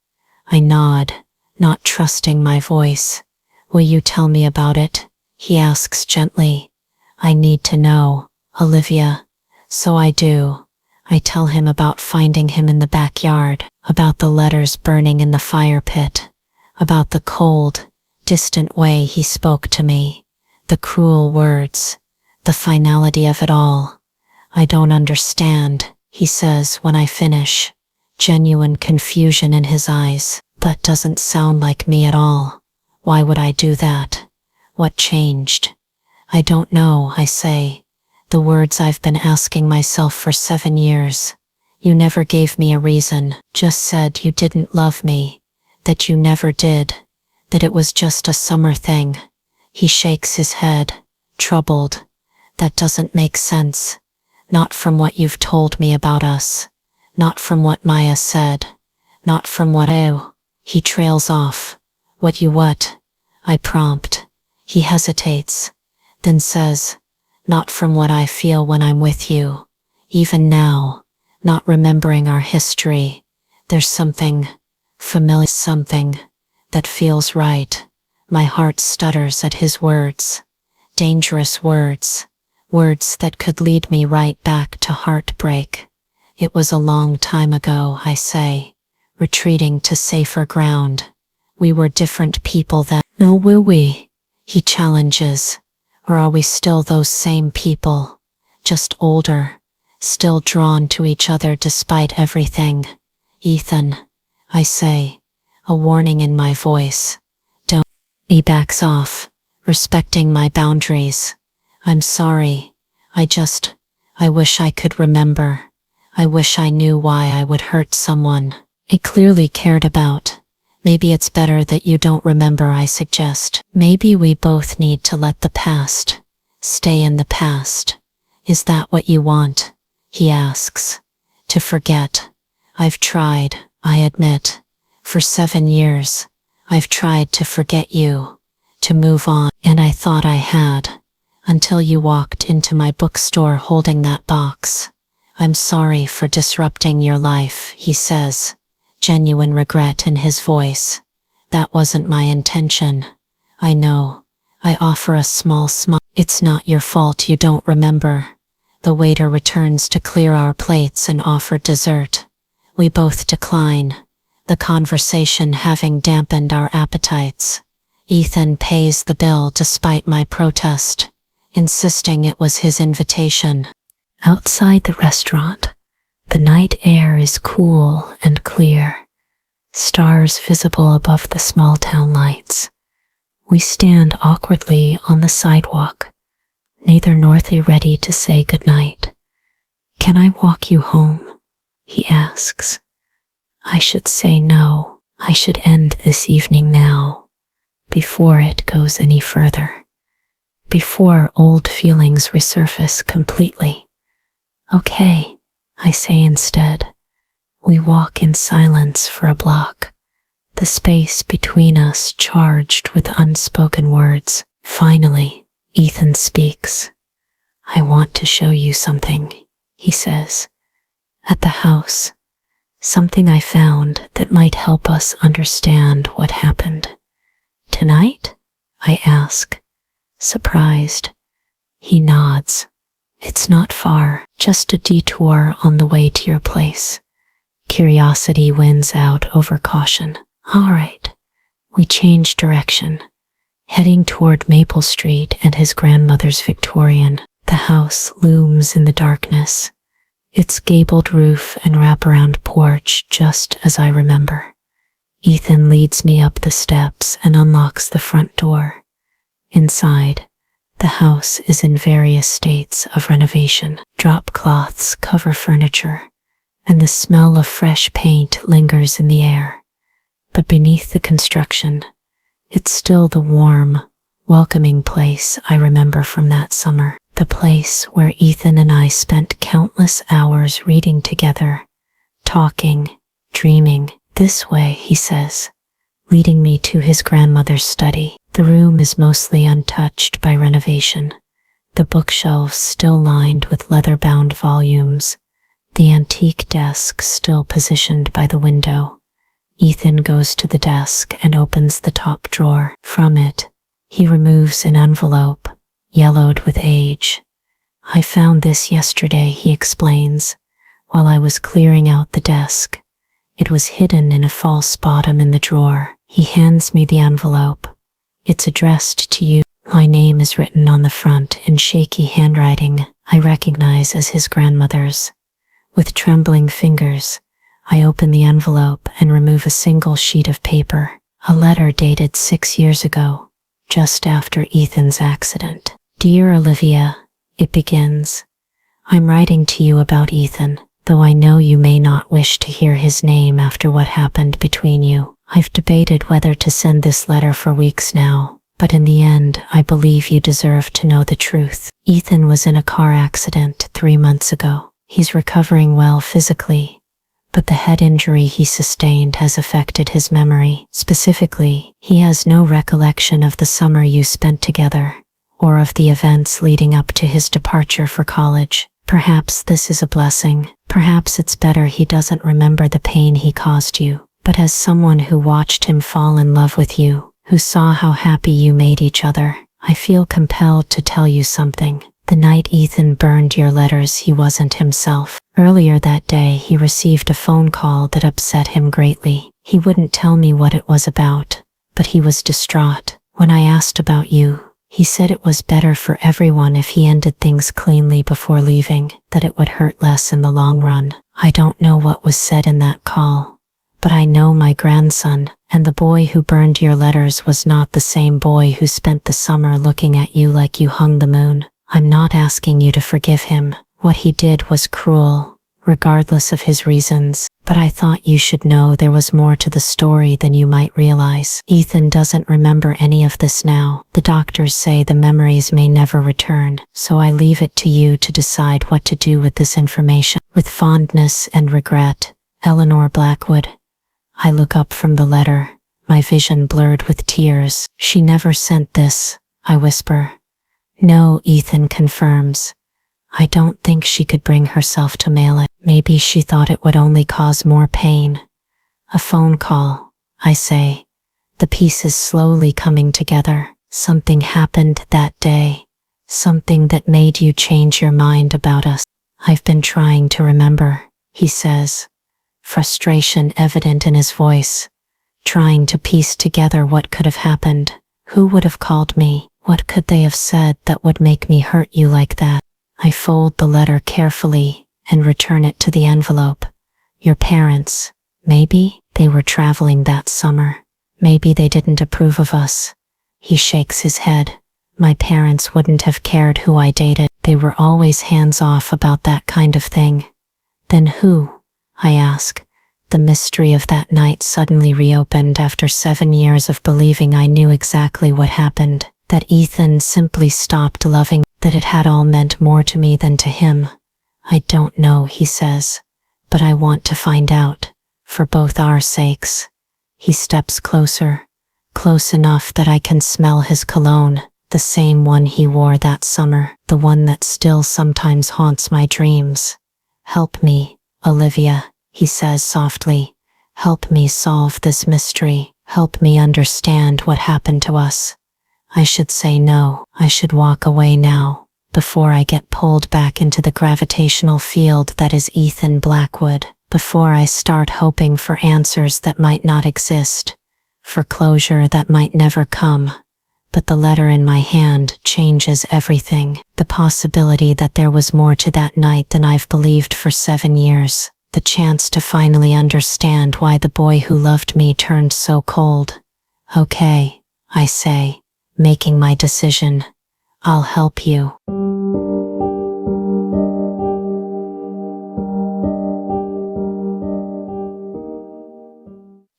I nod, not trusting my voice. Will you tell me about it? He asks gently. I need to know, Olivia. So I do. I tell him about finding him in the backyard, about the letters burning in the fire pit, about the cold, distant way he spoke to me, the cruel words, the finality of it all. I don't understand, he says when I finish, genuine confusion in his eyes. That doesn't sound like me at all. Why would I do that? What changed? I don't know, I say. The words I've been asking myself for 7 years. You never gave me a reason, just said you didn't love me, that you never did, that it was just a summer thing. He shakes his head, troubled. That doesn't make sense. Not from what you've told me about us. Not from what Maya said. Not from what He trails off. What? I prompt. He hesitates, then says, not from what I feel when I'm with you. Even now, not remembering our history, there's something familiar, something that feels right. My heart stutters at his words. Dangerous words. Words that could lead me right back to heartbreak. It was a long time ago, I say, retreating to safer ground. We were different people then. No, were we? He challenges. Or are we still those same people? Just older, still drawn to each other despite everything. Ethan, I say, a warning in my voice. Don't. He backs off, respecting my boundaries. I'm sorry. I I wish I could remember. I wish I knew why I would hurt someone I clearly cared about. Maybe it's better that you don't remember, I suggest. Maybe we both need to let the past stay in the past. Is that what you want? He asks. To forget. I've tried, I admit. For 7 years, I've tried to forget you, to move on, and I thought I had, until you walked into my bookstore holding that box. I'm sorry for disrupting your life, he says, genuine regret in his voice. That wasn't my intention. I know. I offer a small smile. It's not your fault you don't remember. The waiter returns to clear our plates and offer dessert. We both decline, the conversation having dampened our appetites. Ethan pays the bill despite my protest, insisting it was his invitation. Outside the restaurant, the night air is cool and clear, stars visible above the small town lights. We stand awkwardly on the sidewalk, neither northly ready to say goodnight. Can I walk you home? He asks. I should say no. I should end this evening now, before it goes any further, before old feelings resurface completely. Okay, I say instead. We walk in silence for a block, the space between us charged with unspoken words. Finally, Ethan speaks. I want to show you something, he says. At the house, something I found that might help us understand what happened. Tonight? I ask, surprised. He nods. It's not far, just a detour on the way to your place. Curiosity wins out over caution. All right. We change direction, heading toward Maple Street and his grandmother's Victorian. The house looms in the darkness, its gabled roof and wraparound porch just as I remember. Ethan leads me up the steps and unlocks the front door. Inside, the house is in various states of renovation. Drop cloths cover furniture, and the smell of fresh paint lingers in the air. But beneath the construction, it's still the warm, welcoming place I remember from that summer. The place where Ethan and I spent countless hours reading together, talking, dreaming. This way, he says, leading me to his grandmother's study. The room is mostly untouched by renovation, the bookshelves still lined with leather-bound volumes, the antique desk still positioned by the window. Ethan goes to the desk and opens the top drawer. From it, he removes an envelope, yellowed with age. I found this yesterday, he explains, while I was clearing out the desk. It was hidden in a false bottom in the drawer. He hands me the envelope. It's addressed to you. My name is written on the front in shaky handwriting I recognize as his grandmother's. With trembling fingers, I open the envelope and remove a single sheet of paper, a letter dated 6 years ago, just after Ethan's accident. Dear Olivia, it begins. I'm writing to you about Ethan, though I know you may not wish to hear his name after what happened between you. I've debated whether to send this letter for weeks now, but in the end, I believe you deserve to know the truth. Ethan was in a car accident 3 months ago. He's recovering well physically, but the head injury he sustained has affected his memory. Specifically, he has no recollection of the summer you spent together, or of the events leading up to his departure for college. Perhaps this is a blessing. Perhaps it's better he doesn't remember the pain he caused you. But as someone who watched him fall in love with you, who saw how happy you made each other, I feel compelled to tell you something. The night Ethan burned your letters, he wasn't himself. Earlier that day, he received a phone call that upset him greatly. He wouldn't tell me what it was about, but he was distraught. When I asked about you, he said it was better for everyone if he ended things cleanly before leaving, that it would hurt less in the long run. I don't know what was said in that call, but I know my grandson, and the boy who burned your letters was not the same boy who spent the summer looking at you like you hung the moon. I'm not asking you to forgive him. What he did was cruel, regardless of his reasons, but I thought you should know there was more to the story than you might realize. Ethan doesn't remember any of this now. The doctors say the memories may never return, so I leave it to you to decide what to do with this information. With fondness and regret, Eleanor Blackwood. I look up from the letter, my vision blurred with tears. She never sent this, I whisper. No, Ethan confirms. I don't think she could bring herself to mail it. Maybe she thought it would only cause more pain. A phone call, I say. The pieces slowly coming together. Something happened that day. Something that made you change your mind about us. I've been trying to remember, he says. Frustration evident in his voice. Trying to piece together what could have happened. Who would have called me? What could they have said that would make me hurt you like that? I fold the letter carefully and return it to the envelope. Your parents, maybe they were traveling that summer. Maybe they didn't approve of us. He shakes his head. My parents wouldn't have cared who I dated. They were always hands-off about that kind of thing. Then who? I ask. The mystery of that night suddenly reopened after 7 years of believing I knew exactly what happened. That Ethan simply stopped loving, that it had all meant more to me than to him. I don't know, he says, but I want to find out, for both our sakes. He steps closer, close enough that I can smell his cologne, the same one he wore that summer, the one that still sometimes haunts my dreams. Help me, Olivia, he says softly. Help me solve this mystery. Help me understand what happened to us. I should say no. I should walk away now, before I get pulled back into the gravitational field that is Ethan Blackwood, before I start hoping for answers that might not exist, for closure that might never come. But the letter in my hand changes everything. The possibility that there was more to that night than I've believed for 7 years. The chance to finally understand why the boy who loved me turned so cold. Okay, I say, making my decision. I'll help you.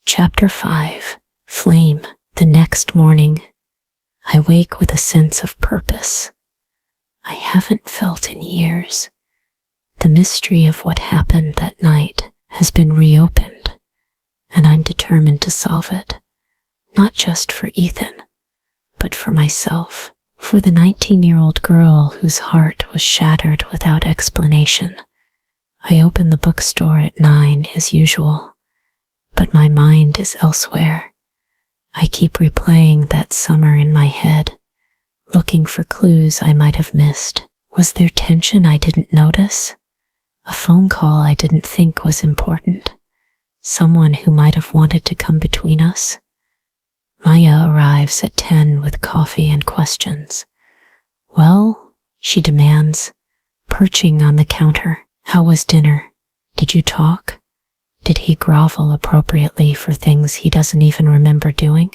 Chapter 5. Flame. The next morning, I wake with a sense of purpose I haven't felt in years. The mystery of what happened that night has been reopened, and I'm determined to solve it, not just for Ethan, but for myself, for the 19-year-old girl whose heart was shattered without explanation. I open the bookstore at 9 as usual, but my mind is elsewhere. I keep replaying that summer in my head, looking for clues I might have missed. Was there tension I didn't notice? A phone call I didn't think was important? Someone who might have wanted to come between us? Maya arrives at 10 with coffee and questions. Well, she demands, perching on the counter. How was dinner? Did you talk? Did he grovel appropriately for things he doesn't even remember doing?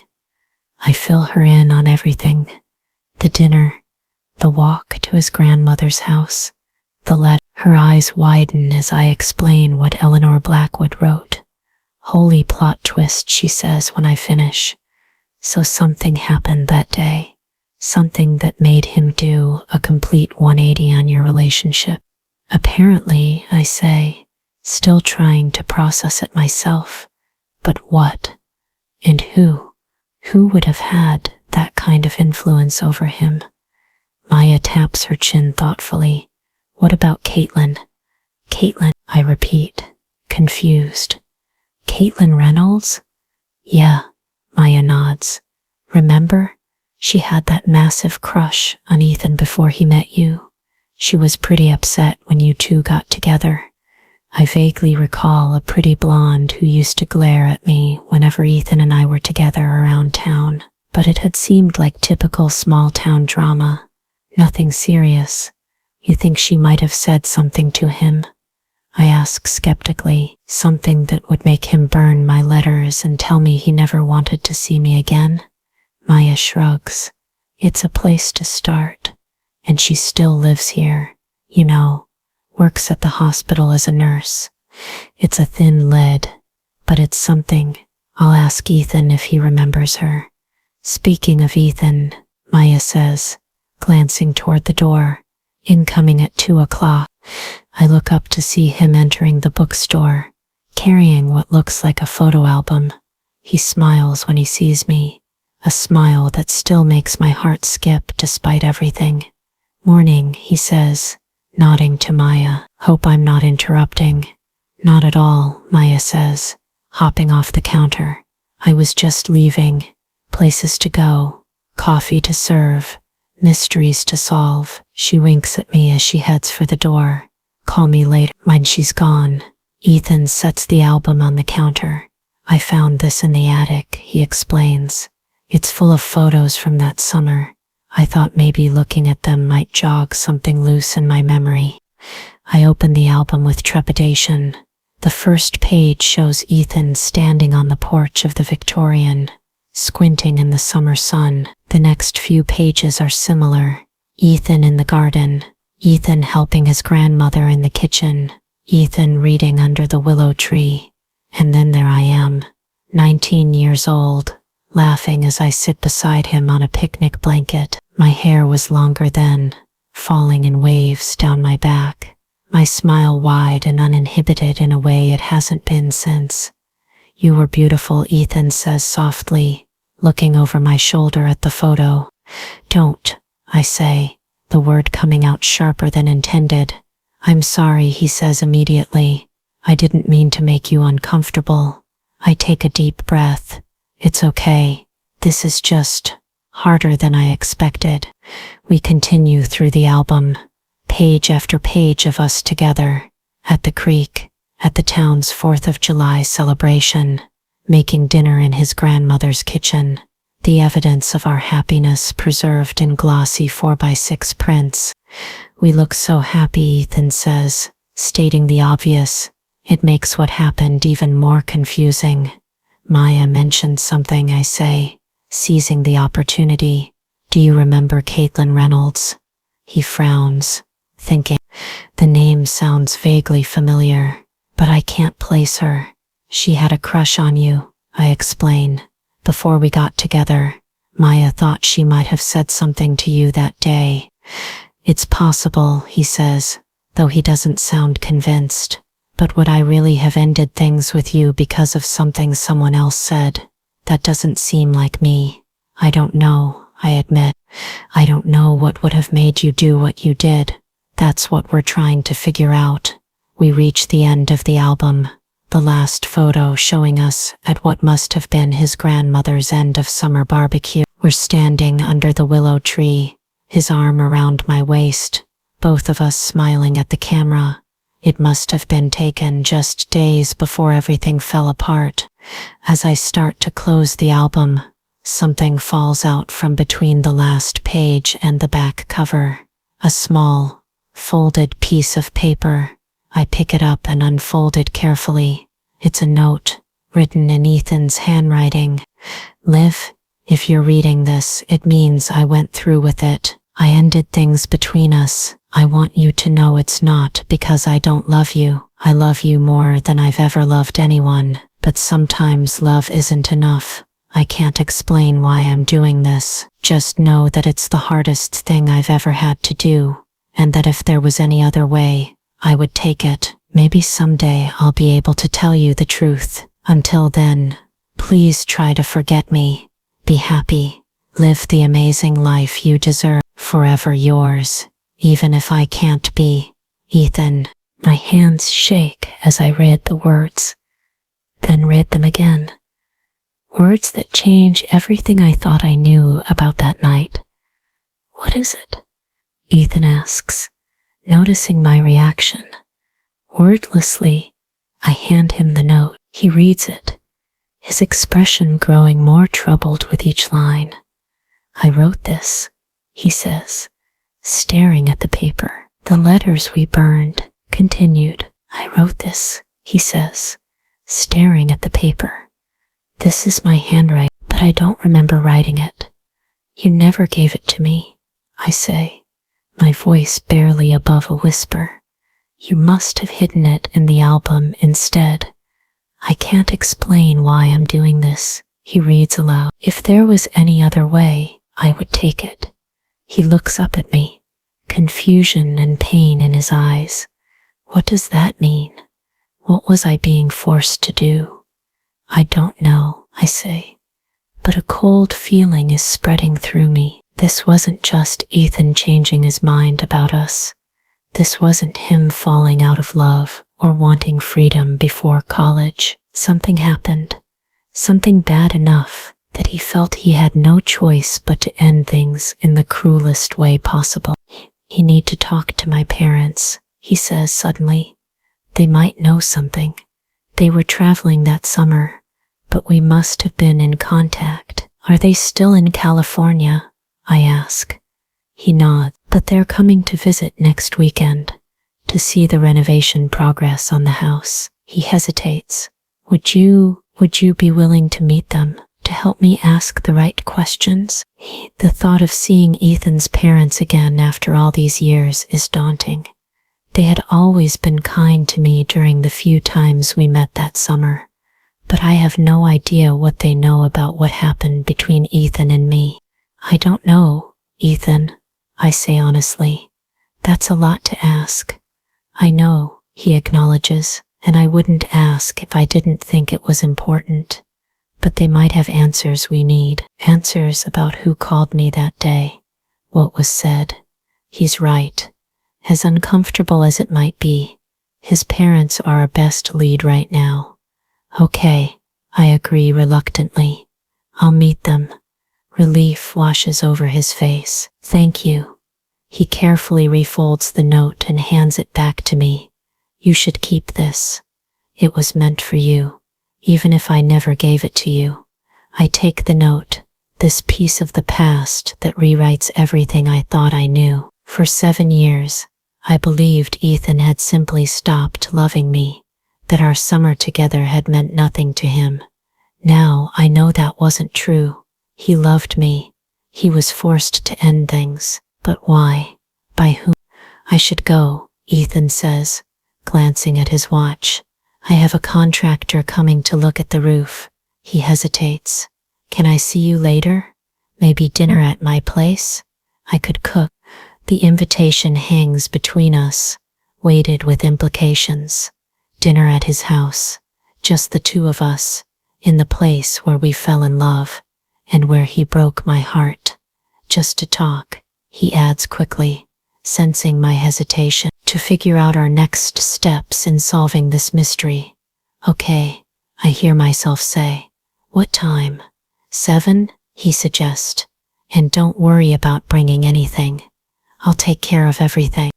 I fill her in on everything. The dinner, the walk to his grandmother's house, the letter. Her eyes widen as I explain what Eleanor Blackwood wrote. Holy plot twist, she says when I finish. So something happened that day. Something that made him do a complete 180 on your relationship. Apparently, I say, still trying to process it myself. But what? And who? Who would have had that kind of influence over him? Maya taps her chin thoughtfully. What about Caitlin? Caitlin, I repeat, confused. Caitlin Reynolds? Yeah, Maya nods. Remember? She had that massive crush on Ethan before he met you. She was pretty upset when you two got together. I vaguely recall a pretty blonde who used to glare at me whenever Ethan and I were together around town, but it had seemed like typical small-town drama. Nothing serious. You think she might have said something to him? I ask skeptically, something that would make him burn my letters and tell me he never wanted to see me again? Maya shrugs. It's a place to start, and she still lives here, you know, works at the hospital as a nurse. It's a thin lead, but it's something. I'll ask Ethan if he remembers her. Speaking of Ethan, Maya says, glancing toward the door. Incoming at 2 o'clock. I look up to see him entering the bookstore, carrying what looks like a photo album. He smiles when he sees me, a smile that still makes my heart skip despite everything. Morning, he says, nodding to Maya. Hope I'm not interrupting. Not at all, Maya says, hopping off the counter. I was just leaving. Places to go, coffee to serve, mysteries to solve. She winks at me as she heads for the door. Call me later. When she's gone, Ethan sets the album on the counter. I found this in the attic, he explains. It's full of photos from that summer. I thought maybe looking at them might jog something loose in my memory. I open the album with trepidation. The first page shows Ethan standing on the porch of the Victorian, squinting in the summer sun. The next few pages are similar. Ethan in the garden, Ethan helping his grandmother in the kitchen, Ethan reading under the willow tree. And then there I am, 19 years old, laughing as I sit beside him on a picnic blanket. My hair was longer then, falling in waves down my back. My smile wide and uninhibited in a way it hasn't been since. You were beautiful, Ethan says softly, looking over my shoulder at the photo. Don't, I say, the word coming out sharper than intended. I'm sorry, he says immediately. I didn't mean to make you uncomfortable. I take a deep breath. It's okay. This is just harder than I expected. We continue through the album, page after page of us together, at the creek, at the town's 4th of July celebration, making dinner in his grandmother's kitchen, the evidence of our happiness preserved in glossy 4x6 prints. We look so happy, Ethan says, stating the obvious. It makes what happened even more confusing. Maya mentioned something, I say, seizing the opportunity. Do you remember Caitlin Reynolds? He frowns, thinking. The name sounds vaguely familiar, but I can't place her. She had a crush on you, I explain. Before we got together, Maya thought she might have said something to you that day. It's possible, he says, though he doesn't sound convinced. But would I really have ended things with you because of something someone else said? That doesn't seem like me. I don't know, I admit. I don't know what would have made you do what you did. That's what we're trying to figure out. We reach the end of the album, the last photo showing us at what must have been his grandmother's end of summer barbecue. We're standing under the willow tree, his arm around my waist, both of us smiling at the camera. It must have been taken just days before everything fell apart. As I start to close the album, something falls out from between the last page and the back cover. A small, folded piece of paper. I pick it up and unfold it carefully. It's a note, written in Ethan's handwriting. Liv, if you're reading this, it means I went through with it. I ended things between us. I want you to know it's not because I don't love you. I love you more than I've ever loved anyone, but sometimes love isn't enough. I can't explain why I'm doing this. Just know that it's the hardest thing I've ever had to do, and that if there was any other way, I would take it. Maybe someday I'll be able to tell you the truth. Until then, please try to forget me. Be happy. Live the amazing life you deserve. Forever yours. Even if I can't be. Ethan. My hands shake as I read the words, then read them again. Words that change everything I thought I knew about that night. What is it? Ethan asks, noticing my reaction. Wordlessly, I hand him the note. He reads it, his expression growing more troubled with each line. I wrote this, he says, staring at the paper. The letters we burned, continued. I wrote this, he says, staring at the paper. This is my handwriting, but I don't remember writing it. You never gave it to me, I say, my voice barely above a whisper. You must have hidden it in the album instead. I can't explain why I'm doing this, he reads aloud. If there was any other way, I would take it. He looks up at me, confusion and pain in his eyes. What does that mean? What was I being forced to do? I don't know, I say, but a cold feeling is spreading through me. This wasn't just Ethan changing his mind about us. This wasn't him falling out of love or wanting freedom before college. Something happened, something bad enough that he felt he had no choice but to end things in the cruelest way possible. "You need to talk to my parents," he says suddenly. "They might know something. They were traveling that summer, but we must have been in contact." "Are they still in California?" I ask. He nods. "But they're coming to visit next weekend to see the renovation progress on the house." He hesitates. Would you be willing to meet them, to help me ask the right questions?" The thought of seeing Ethan's parents again after all these years is daunting. They had always been kind to me during the few times we met that summer, but I have no idea what they know about what happened between Ethan and me. "I don't know, Ethan," I say honestly. "That's a lot to ask." "I know," he acknowledges, "and I wouldn't ask if I didn't think it was important. But they might have answers we need. Answers about who called me that day, what was said." He's right. As uncomfortable as it might be, his parents are our best lead right now. "Okay," I agree reluctantly. "I'll meet them." Relief washes over his face. "Thank you." He carefully refolds the note and hands it back to me. "You should keep this. It was meant for you, even if I never gave it to you." I take the note, this piece of the past that rewrites everything I thought I knew. For 7 years, I believed Ethan had simply stopped loving me, that our summer together had meant nothing to him. Now I know that wasn't true. He loved me. He was forced to end things. But why? By whom? "I should go," Ethan says, glancing at his watch. "I have a contractor coming to look at the roof." He hesitates. "Can I see you later? Maybe dinner at my place? I could cook." The invitation hangs between us, weighted with implications. Dinner at his house, just the two of us, in the place where we fell in love, and where he broke my heart. "Just to talk," he adds quickly, sensing my hesitation, "to figure out our next steps in solving this mystery." "Okay," I hear myself say. "What time?" 7, he suggests. "And don't worry about bringing anything. I'll take care of everything."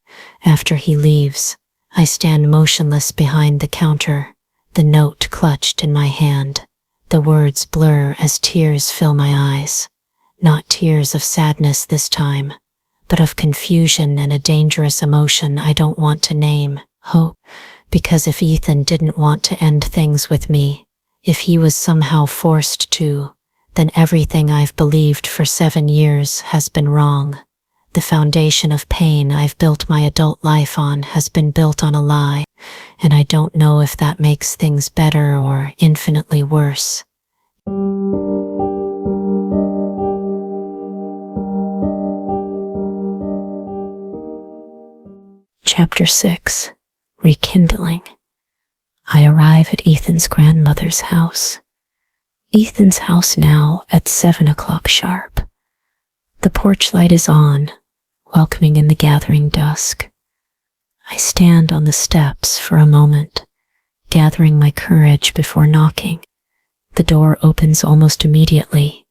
After he leaves, I stand motionless behind the counter, the note clutched in my hand. The words blur as tears fill my eyes. Not tears of sadness this time, but of confusion and a dangerous emotion I don't want to name. Hope. Because if Ethan didn't want to end things with me, if he was somehow forced to, then everything I've believed for 7 years has been wrong. The foundation of pain I've built my adult life on has been built on a lie, and I don't know if that makes things better or infinitely worse. Chapter 6. Rekindling. I arrive at Ethan's grandmother's house. Ethan's house now at 7 o'clock sharp. The porch light is on, welcoming in the gathering dusk. I stand on the steps for a moment, gathering my courage before knocking. The door opens almost immediately,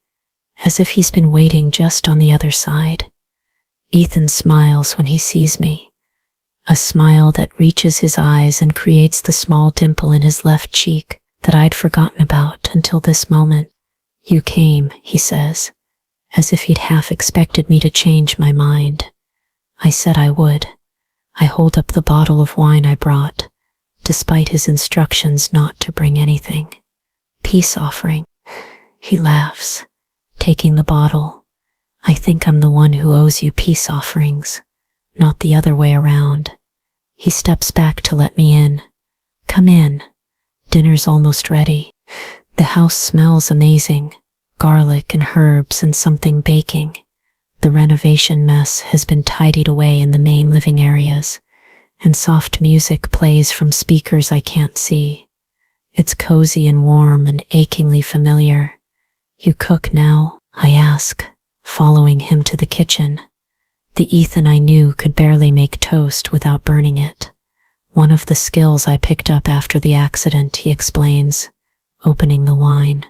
as if he's been waiting just on the other side. Ethan smiles when he sees me, a smile that reaches his eyes and creates the small dimple in his left cheek that I'd forgotten about until this moment. "You came," he says, as if he'd half expected me to change my mind. I said I would. I hold up the bottle of wine I brought, despite his instructions not to bring anything. "Peace offering." He laughs, taking the bottle. "I think I'm the one who owes you peace offerings, not the other way around." He steps back to let me in. Come in. Dinner's almost ready. The house smells amazing. Garlic and herbs and something baking. The renovation mess has been tidied away in the main living areas, and soft music plays from speakers I can't see. It's cozy and warm and achingly familiar. You cook now? I ask, following him to the kitchen. The Ethan I knew could barely make toast without burning it. One of the skills I picked up after the accident, he explains, opening the wine.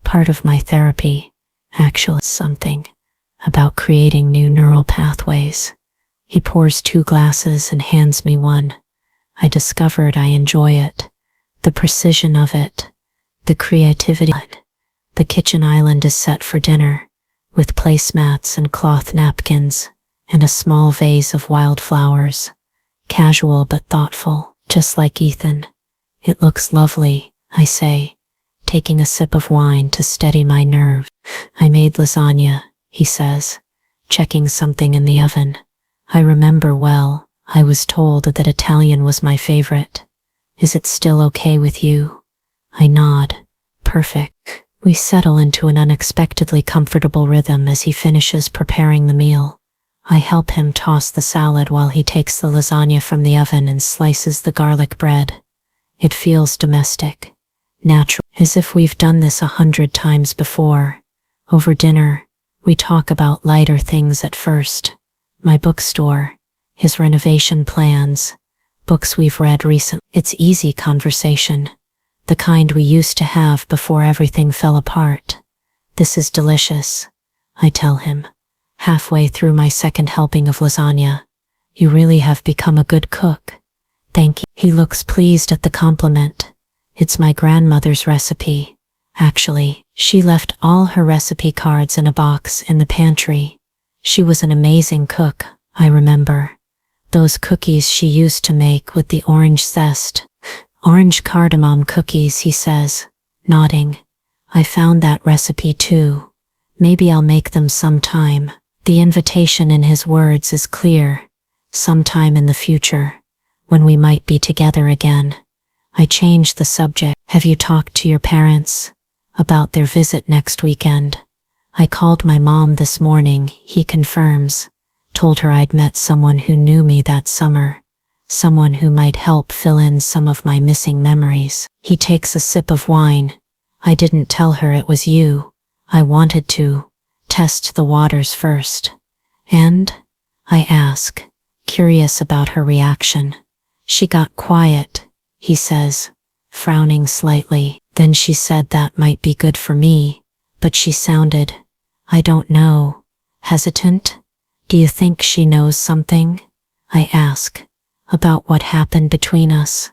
Part of my therapy, actually something about creating new neural pathways. He pours 2 glasses and hands me one. I discovered I enjoy it. The precision of it. The creativity. The kitchen island is set for dinner, with placemats and cloth napkins, and a small vase of wildflowers. Casual but thoughtful, just like Ethan. It looks lovely, I say, taking a sip of wine to steady my nerve. I made lasagna, he says, checking something in the oven. I remember well, I was told that Italian was my favorite. Is it still okay with you? I nod. Perfect. We settle into an unexpectedly comfortable rhythm as he finishes preparing the meal. I help him toss the salad while he takes the lasagna from the oven and slices the garlic bread. It feels domestic, natural, as if we've done this 100 times before. Over dinner, we talk about lighter things at first. My bookstore, his renovation plans, books we've read recently. It's easy conversation, the kind we used to have before everything fell apart. This is delicious, I tell him, halfway through my second helping of lasagna. You really have become a good cook. Thank you. He looks pleased at the compliment. It's my grandmother's recipe. Actually, she left all her recipe cards in a box in the pantry. She was an amazing cook, I remember. Those cookies she used to make with the orange zest. Orange cardamom cookies, he says, nodding. I found that recipe too. Maybe I'll make them sometime. The invitation in his words is clear. Sometime in the future, when we might be together again. I change the subject. Have you talked to your parents about their visit next weekend? I called my mom this morning, he confirms. Told her I'd met someone who knew me that summer. Someone who might help fill in some of my missing memories. He takes a sip of wine. I didn't tell her it was you. I wanted to test the waters first. And? I ask, curious about her reaction. She got quiet, he says, frowning slightly. Then she said that might be good for me, but she sounded, I don't know, hesitant. Do you think she knows something? I ask, about what happened between us.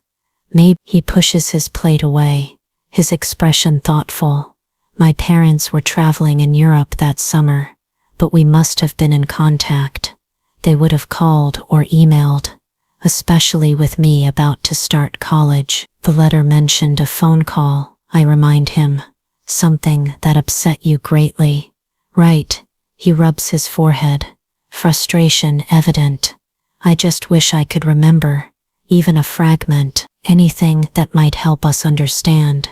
Maybe. He pushes his plate away, his expression thoughtful. My parents were traveling in Europe that summer, but we must have been in contact. They would have called or emailed, especially with me about to start college. The letter mentioned a phone call, I remind him. Something that upset you greatly. Right, he rubs his forehead, frustration evident. I just wish I could remember, even a fragment, anything that might help us understand.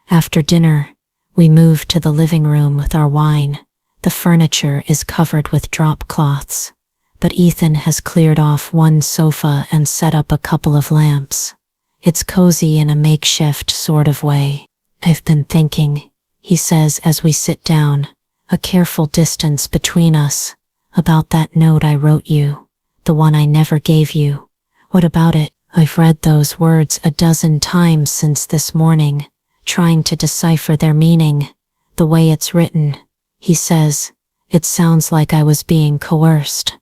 After dinner, we move to the living room with our wine. The furniture is covered with drop cloths, but Ethan has cleared off one sofa and set up a couple of lamps. It's cozy in a makeshift sort of way. I've been thinking, he says as we sit down, a careful distance between us, about that note I wrote you, the one I never gave you. What about it? I've read those words a dozen times since this morning, trying to decipher their meaning, the way it's written. He says, it sounds like I was being coerced,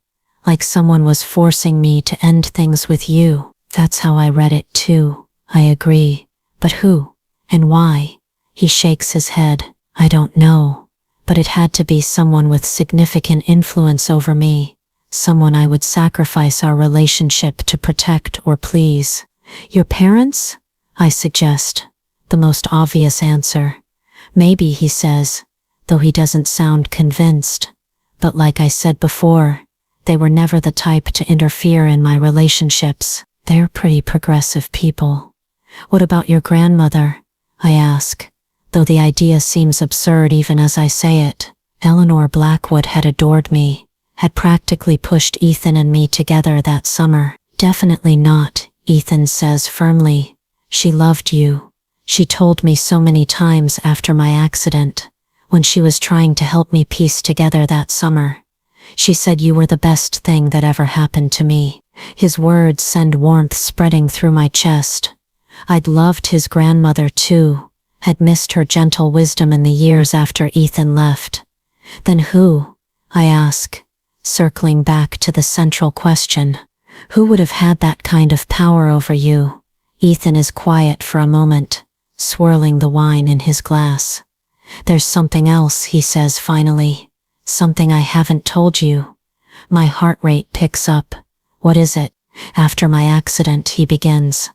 like someone was forcing me to end things with you. That's how I read it too, I agree. But who? And why? He shakes his head. I don't know. But it had to be someone with significant influence over me. Someone I would sacrifice our relationship to protect or please. Your parents? I suggest. The most obvious answer. Maybe, he says, though he doesn't sound convinced. But like I said before, they were never the type to interfere in my relationships. They're pretty progressive people. What about your grandmother? I ask, though the idea seems absurd even as I say it. Eleanor Blackwood had adored me, had practically pushed Ethan and me together that summer. Definitely not, Ethan says firmly. She loved you. She told me so many times after my accident, when she was trying to help me piece together that summer. She said you were the best thing that ever happened to me. His words send warmth spreading through my chest. I'd loved his grandmother too, had missed her gentle wisdom in the years after Ethan left. Then who? I ask, circling back to the central question. Who would have had that kind of power over you? Ethan is quiet for a moment, swirling the wine in his glass. There's something else, he says finally. Something I haven't told you. My heart rate picks up. What is it? After my accident, he begins.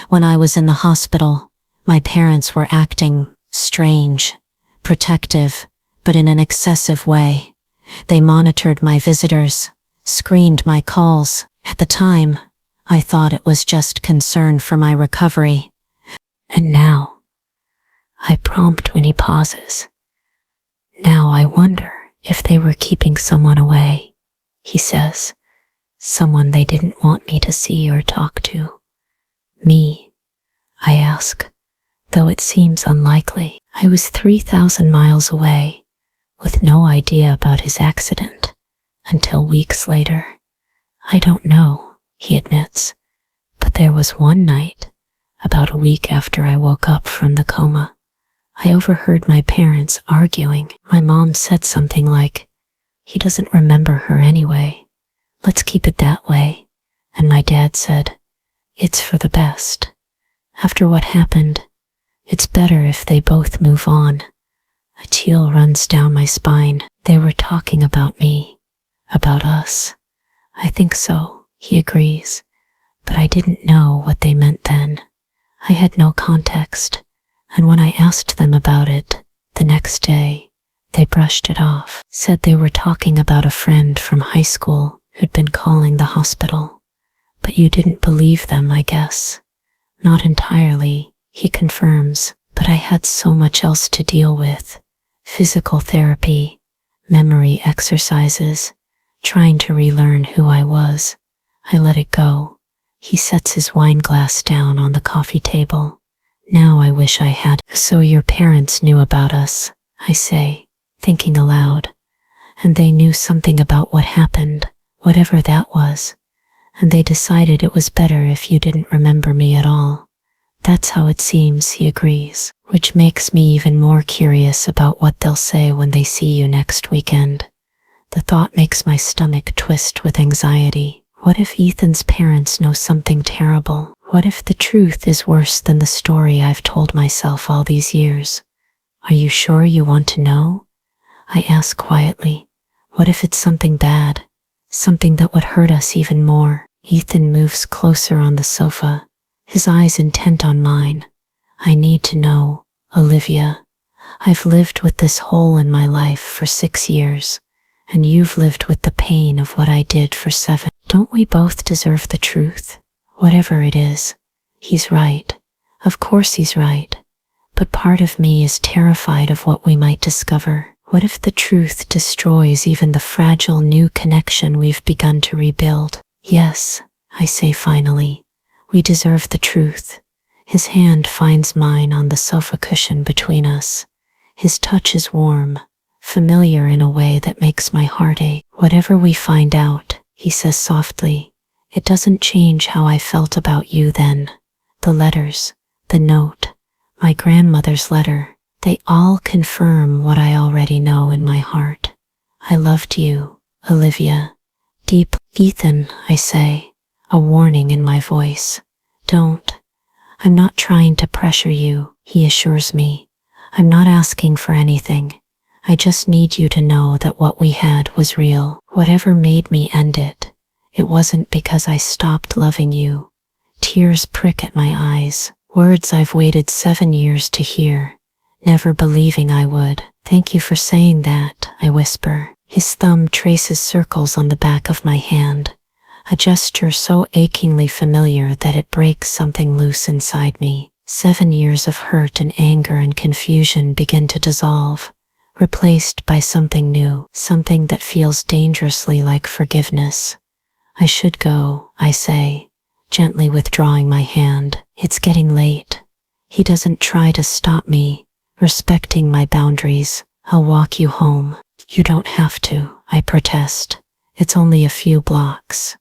When I was in the hospital, my parents were acting strange, protective, but in an excessive way. They monitored my visitors, screened my calls. At the time, I thought it was just concern for my recovery. And now, I prompt when he pauses. Now I wonder if they were keeping someone away, he says. Someone they didn't want me to see or talk to. Me, I ask, though it seems unlikely. I was 3,000 miles away, with no idea about his accident, until weeks later. I don't know, he admits, but there was one night, about a week after I woke up from the coma, I overheard my parents arguing. My mom said something like, "He doesn't remember her anyway. Let's keep it that way." And my dad said, "It's for the best. After what happened, it's better if they both move on." A chill runs down my spine. They were talking about me, about us. I think so, he agrees, but I didn't know what they meant then. I had no context, and when I asked them about it, the next day, they brushed it off, said they were talking about a friend from high school who'd been calling the hospital. But you didn't believe them, I guess. Not entirely, he confirms, but I had so much else to deal with. Physical therapy, memory exercises, trying to relearn who I was. I let it go. He sets his wine glass down on the coffee table. Now I wish I had. So your parents knew about us, I say, thinking aloud. And they knew something about what happened, whatever that was. And they decided it was better if you didn't remember me at all. That's how it seems, he agrees, which makes me even more curious about what they'll say when they see you next weekend. The thought makes my stomach twist with anxiety. What if Ethan's parents know something terrible? What if the truth is worse than the story I've told myself all these years? Are you sure you want to know? I ask quietly. What if it's something bad? Something that would hurt us even more? Ethan moves closer on the sofa, his eyes intent on mine. I need to know, Olivia. I've lived with this hole in my life for 6 years, and you've lived with the pain of what I did for 7. Don't we both deserve the truth? Whatever it is. He's right. Of course he's right. But part of me is terrified of what we might discover. What if the truth destroys even the fragile new connection we've begun to rebuild? Yes, I say finally. We deserve the truth. His hand finds mine on the sofa cushion between us. His touch is warm, familiar in a way that makes my heart ache. Whatever we find out, he says softly, it doesn't change how I felt about you then. The letters, the note, my grandmother's letter, they all confirm what I already know in my heart. I loved you, Olivia. Deep. Ethan, I say, a warning in my voice. Don't. I'm not trying to pressure you, he assures me. I'm not asking for anything. I just need you to know that what we had was real. Whatever made me end it, it wasn't because I stopped loving you. Tears prick at my eyes, words I've waited 7 years to hear, never believing I would. Thank you for saying that, I whisper. His thumb traces circles on the back of my hand. a gesture so achingly familiar that it breaks something loose inside me. 7 years of hurt and anger and confusion begin to dissolve, replaced by something new, something that feels dangerously like forgiveness. I should go, I say, gently withdrawing my hand. It's getting late. He doesn't try to stop me, respecting my boundaries. I'll walk you home. You don't have to, I protest. It's only a few blocks.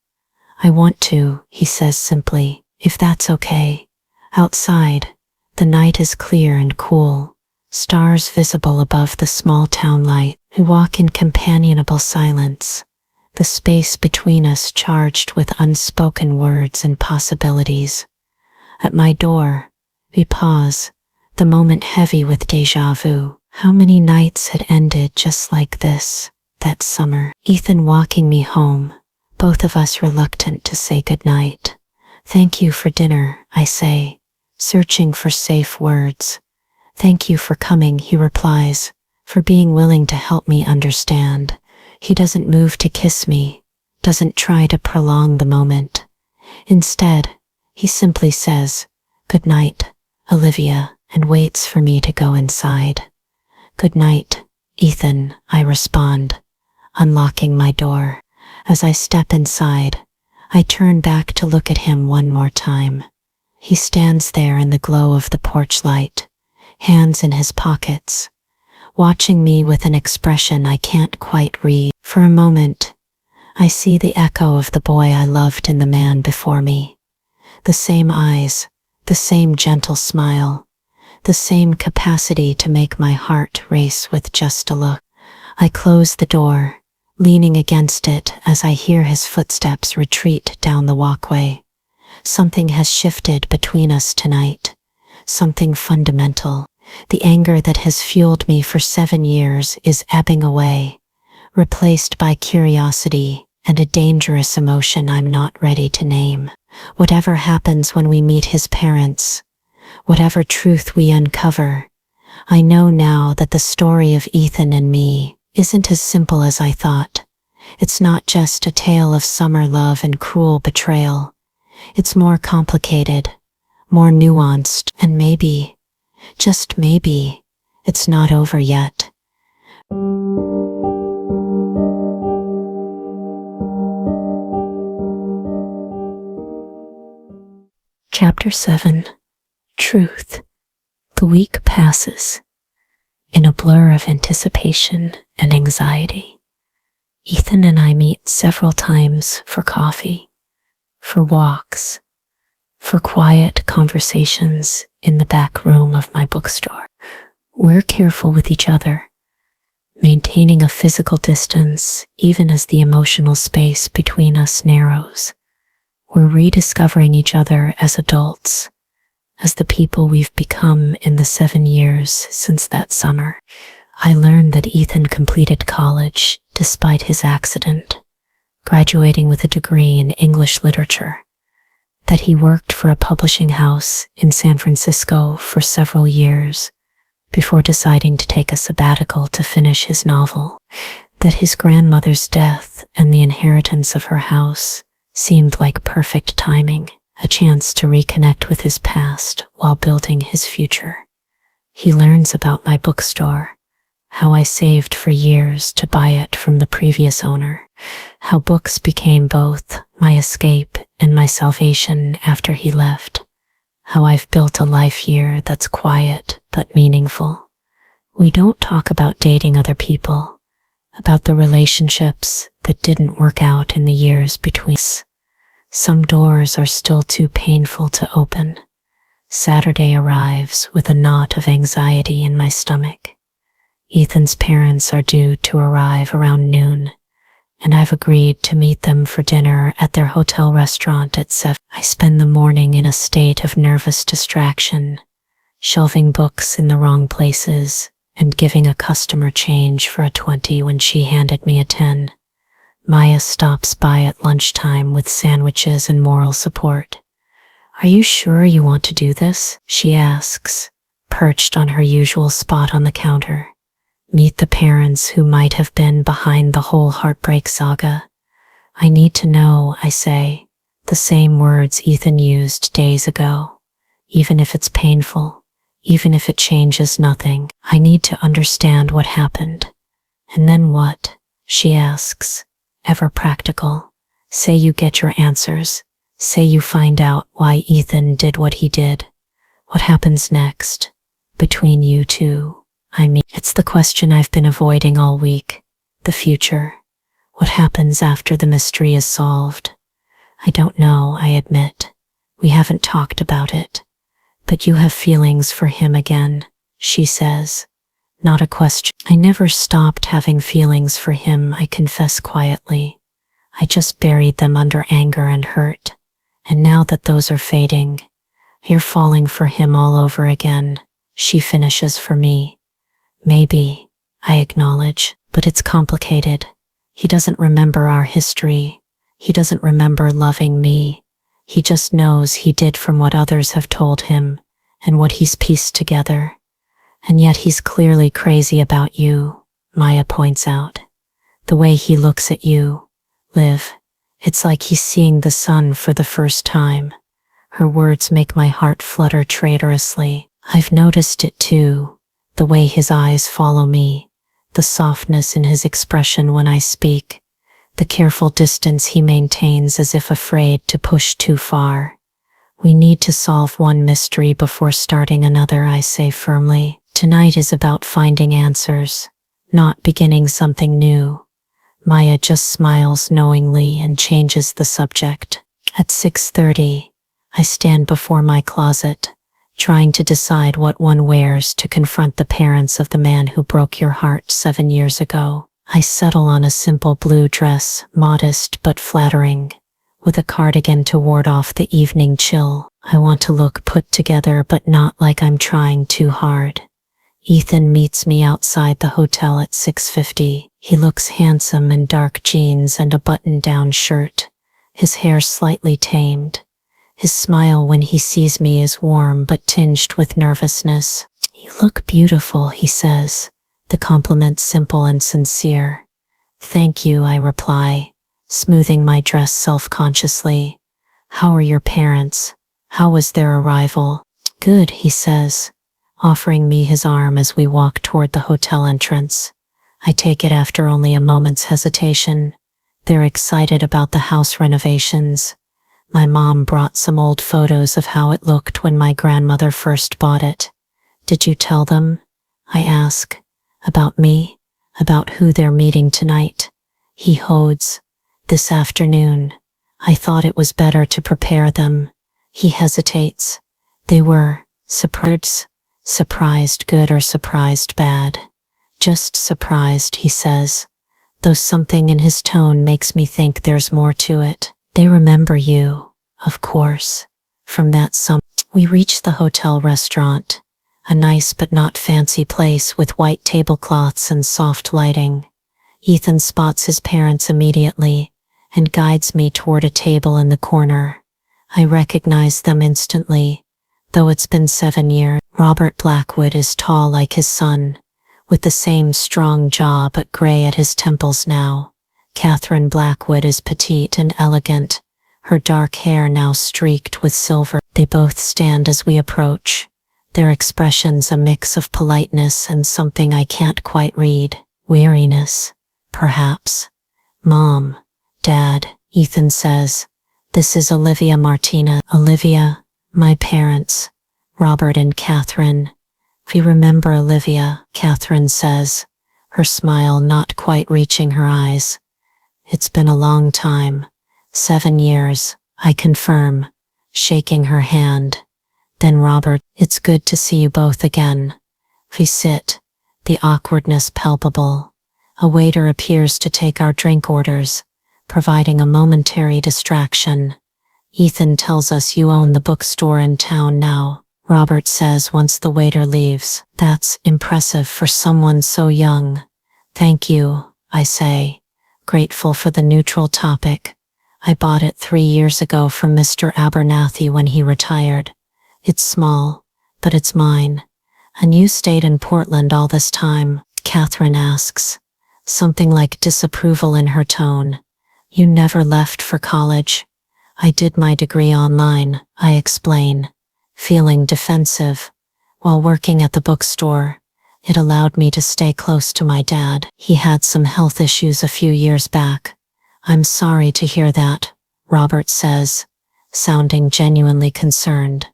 I want to, he says simply, if that's okay. Outside, the night is clear and cool, stars visible above the small town light. We walk in companionable silence, the space between us charged with unspoken words and possibilities. At my door, we pause, the moment heavy with déjà vu. How many nights had ended just like this, that summer? Ethan walking me home, both of us reluctant to say goodnight. Thank you for dinner, I say, searching for safe words. Thank you for coming, he replies, for being willing to help me understand. He doesn't move to kiss me, doesn't try to prolong the moment. Instead, he simply says, "Good night, Olivia," and waits for me to go inside. "Good night, Ethan," I respond, unlocking my door. As I step inside, I turn back to look at him one more time. He stands there in the glow of the porch light, hands in his pockets, watching me with an expression I can't quite read. For a moment, I see the echo of the boy I loved in the man before me. The same eyes, the same gentle smile, the same capacity to make my heart race with just a look. I close the door, leaning against it as I hear his footsteps retreat down the walkway. Something has shifted between us tonight, something fundamental. The anger that has fueled me for 7 years is ebbing away, replaced by curiosity and a dangerous emotion I'm not ready to name. Whatever happens when we meet his parents, whatever truth we uncover, I know now that the story of Ethan and me isn't as simple as I thought. It's not just a tale of summer love and cruel betrayal. It's more complicated, more nuanced, and maybe, just maybe, it's not over yet. Chapter 7. Truth. The week passes. In a blur of anticipation and anxiety, Ethan and I meet several times for coffee, for walks, for quiet conversations in the back room of my bookstore. We're careful with each other, maintaining a physical distance even as the emotional space between us narrows. We're rediscovering each other as adults, as the people we've become in the 7 years since that summer. I learned that Ethan completed college despite his accident, graduating with a degree in English literature, that he worked for a publishing house in San Francisco for several years before deciding to take a sabbatical to finish his novel, that his grandmother's death and the inheritance of her house seemed like perfect timing, a chance to reconnect with his past while building his future. He learns about my bookstore, how I saved for years to buy it from the previous owner, how books became both my escape and my salvation after he left, how I've built a life here that's quiet but meaningful. We don't talk about dating other people, about the relationships that didn't work out in the years between us. Some doors are still too painful to open. Saturday arrives with a knot of anxiety in my stomach. Ethan's parents are due to arrive around noon, and I've agreed to meet them for dinner at their hotel restaurant at 7. I spend the morning in a state of nervous distraction, shelving books in the wrong places and giving a customer change for a 20 when she handed me a 10. Maya stops by at lunchtime with sandwiches and moral support. "Are you sure you want to do this?" she asks, perched on her usual spot on the counter. Meet the parents who might have been behind the whole heartbreak saga. I need to know, I say, the same words Ethan used days ago. Even if it's painful, even if it changes nothing, I need to understand what happened. And then what? She asks, ever practical. Say you get your answers. Say you find out why Ethan did what he did. What happens next? Between you two. I mean, it's the question I've been avoiding all week. The future. What happens after the mystery is solved? I don't know, I admit. We haven't talked about it. But you have feelings for him again, she says. Not a question. I never stopped having feelings for him, I confess quietly. I just buried them under anger and hurt. And now that those are fading, you're falling for him all over again, she finishes for me. Maybe, I acknowledge, but it's complicated. He doesn't remember our history. He doesn't remember loving me. He just knows he did from what others have told him and what he's pieced together. And yet he's clearly crazy about you, Maya points out. The way he looks at you, Liv, it's like he's seeing the sun for the first time. Her words make my heart flutter traitorously. I've noticed it too, the way his eyes follow me, the softness in his expression when I speak, the careful distance he maintains as if afraid to push too far. We need to solve one mystery before starting another, I say firmly. Tonight is about finding answers, not beginning something new. Maya just smiles knowingly and changes the subject. At 6:30, I stand before my closet, trying to decide what one wears to confront the parents of the man who broke your heart 7 years ago. I settle on a simple blue dress, modest but flattering, with a cardigan to ward off the evening chill. I want to look put together but not like I'm trying too hard. Ethan meets me outside the hotel at 6:50. He looks handsome in dark jeans and a button-down shirt, his hair slightly tamed. His smile when he sees me is warm but tinged with nervousness. You look beautiful, he says, the compliment simple and sincere. Thank you, I reply, smoothing my dress self-consciously. How are your parents? How was their arrival? Good, he says, offering me his arm as we walk toward the hotel entrance. I take it after only a moment's hesitation. They're excited about the house renovations. My mom brought some old photos of how it looked when my grandmother first bought it. Did you tell them? I ask. About me? About who they're meeting tonight? He hodes. This afternoon. I thought it was better to prepare them. He hesitates. They were surprised. Surprised good or surprised bad? Just surprised, he says, though something in his tone makes me think there's more to it. They remember you, of course, from that summer. We reach the hotel restaurant, a nice but not fancy place with white tablecloths and soft lighting. Ethan spots his parents immediately and guides me toward a table in the corner. I recognize them instantly, though it's been 7 years. Robert Blackwood is tall like his son, with the same strong jaw but gray at his temples now. Catherine Blackwood is petite and elegant, her dark hair now streaked with silver. They both stand as we approach, their expressions a mix of politeness and something I can't quite read. Weariness, perhaps. Mom, Dad, Ethan says. This is Olivia Martina. Olivia, my parents, Robert and Catherine. We remember Olivia, Catherine says, her smile not quite reaching her eyes. It's been a long time. 7 years, I confirm, shaking her hand. Then Robert, it's good to see you both again. We sit, the awkwardness palpable. A waiter appears to take our drink orders, providing a momentary distraction. Ethan tells us you own the bookstore in town now, Robert says once the waiter leaves. That's impressive for someone so young. Thank you, I say, grateful for the neutral topic. I bought it 3 years ago from Mr. Abernathy when he retired. It's small, but it's mine. And you stayed in Portland all this time? Catherine asks, something like disapproval in her tone. You never left for college. I did my degree online, I explain, feeling defensive. While working at the bookstore, it allowed me to stay close to my dad. He had some health issues a few years back. I'm sorry to hear that, Robert says, sounding genuinely concerned.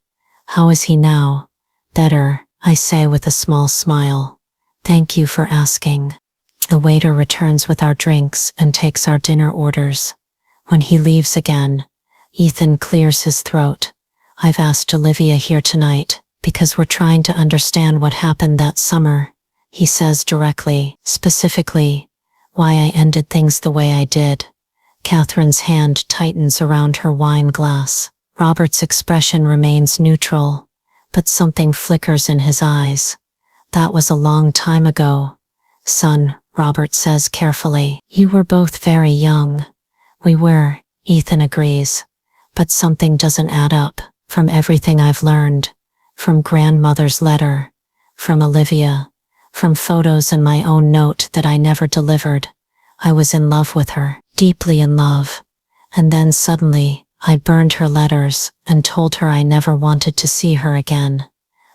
How is he now? Better, I say with a small smile. Thank you for asking. The waiter returns with our drinks and takes our dinner orders. When he leaves again, Ethan clears his throat. I've asked Olivia here tonight because we're trying to understand what happened that summer. He says directly, specifically, why I ended things the way I did. Catherine's hand tightens around her wine glass. Robert's expression remains neutral, but something flickers in his eyes. That was a long time ago. Son, Robert says carefully. You were both very young. We were, Ethan agrees. But something doesn't add up. From everything I've learned, from grandmother's letter, from Olivia, from photos and my own note that I never delivered, I was in love with her, deeply in love. And then suddenly, I burned her letters and told her I never wanted to see her again.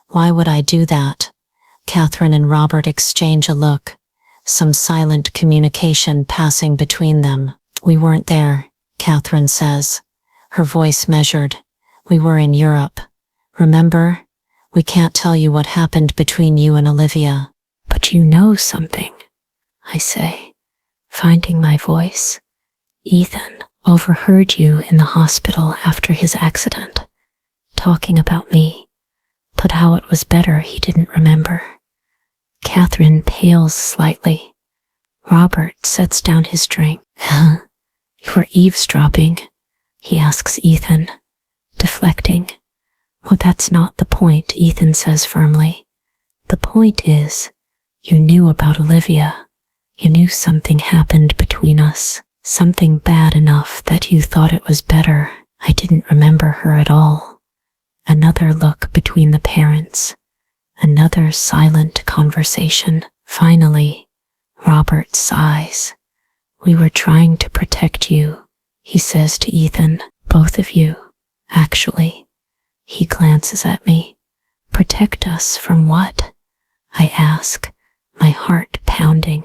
Why would I do that? Catherine and Robert exchange a look, some silent communication passing between them. We weren't there, Catherine says, her voice measured. We were in Europe. Remember? We can't tell you what happened between you and Olivia. But you know something, I say, finding my voice. Ethan overheard you in the hospital after his accident, talking about me, but how it was better he didn't remember. Catherine pales slightly. Robert sets down his drink. You were eavesdropping, he asks Ethan, deflecting. Well, that's not the point, Ethan says firmly. The point is, you knew about Olivia. You knew something happened between us, something bad enough that you thought it was better I didn't remember her at all. Another look between the parents. Another silent conversation. Finally, Robert sighs. We were trying to protect you, he says to Ethan. Both of you, actually. He glances at me. Protect us from what? I ask, my heart pounding.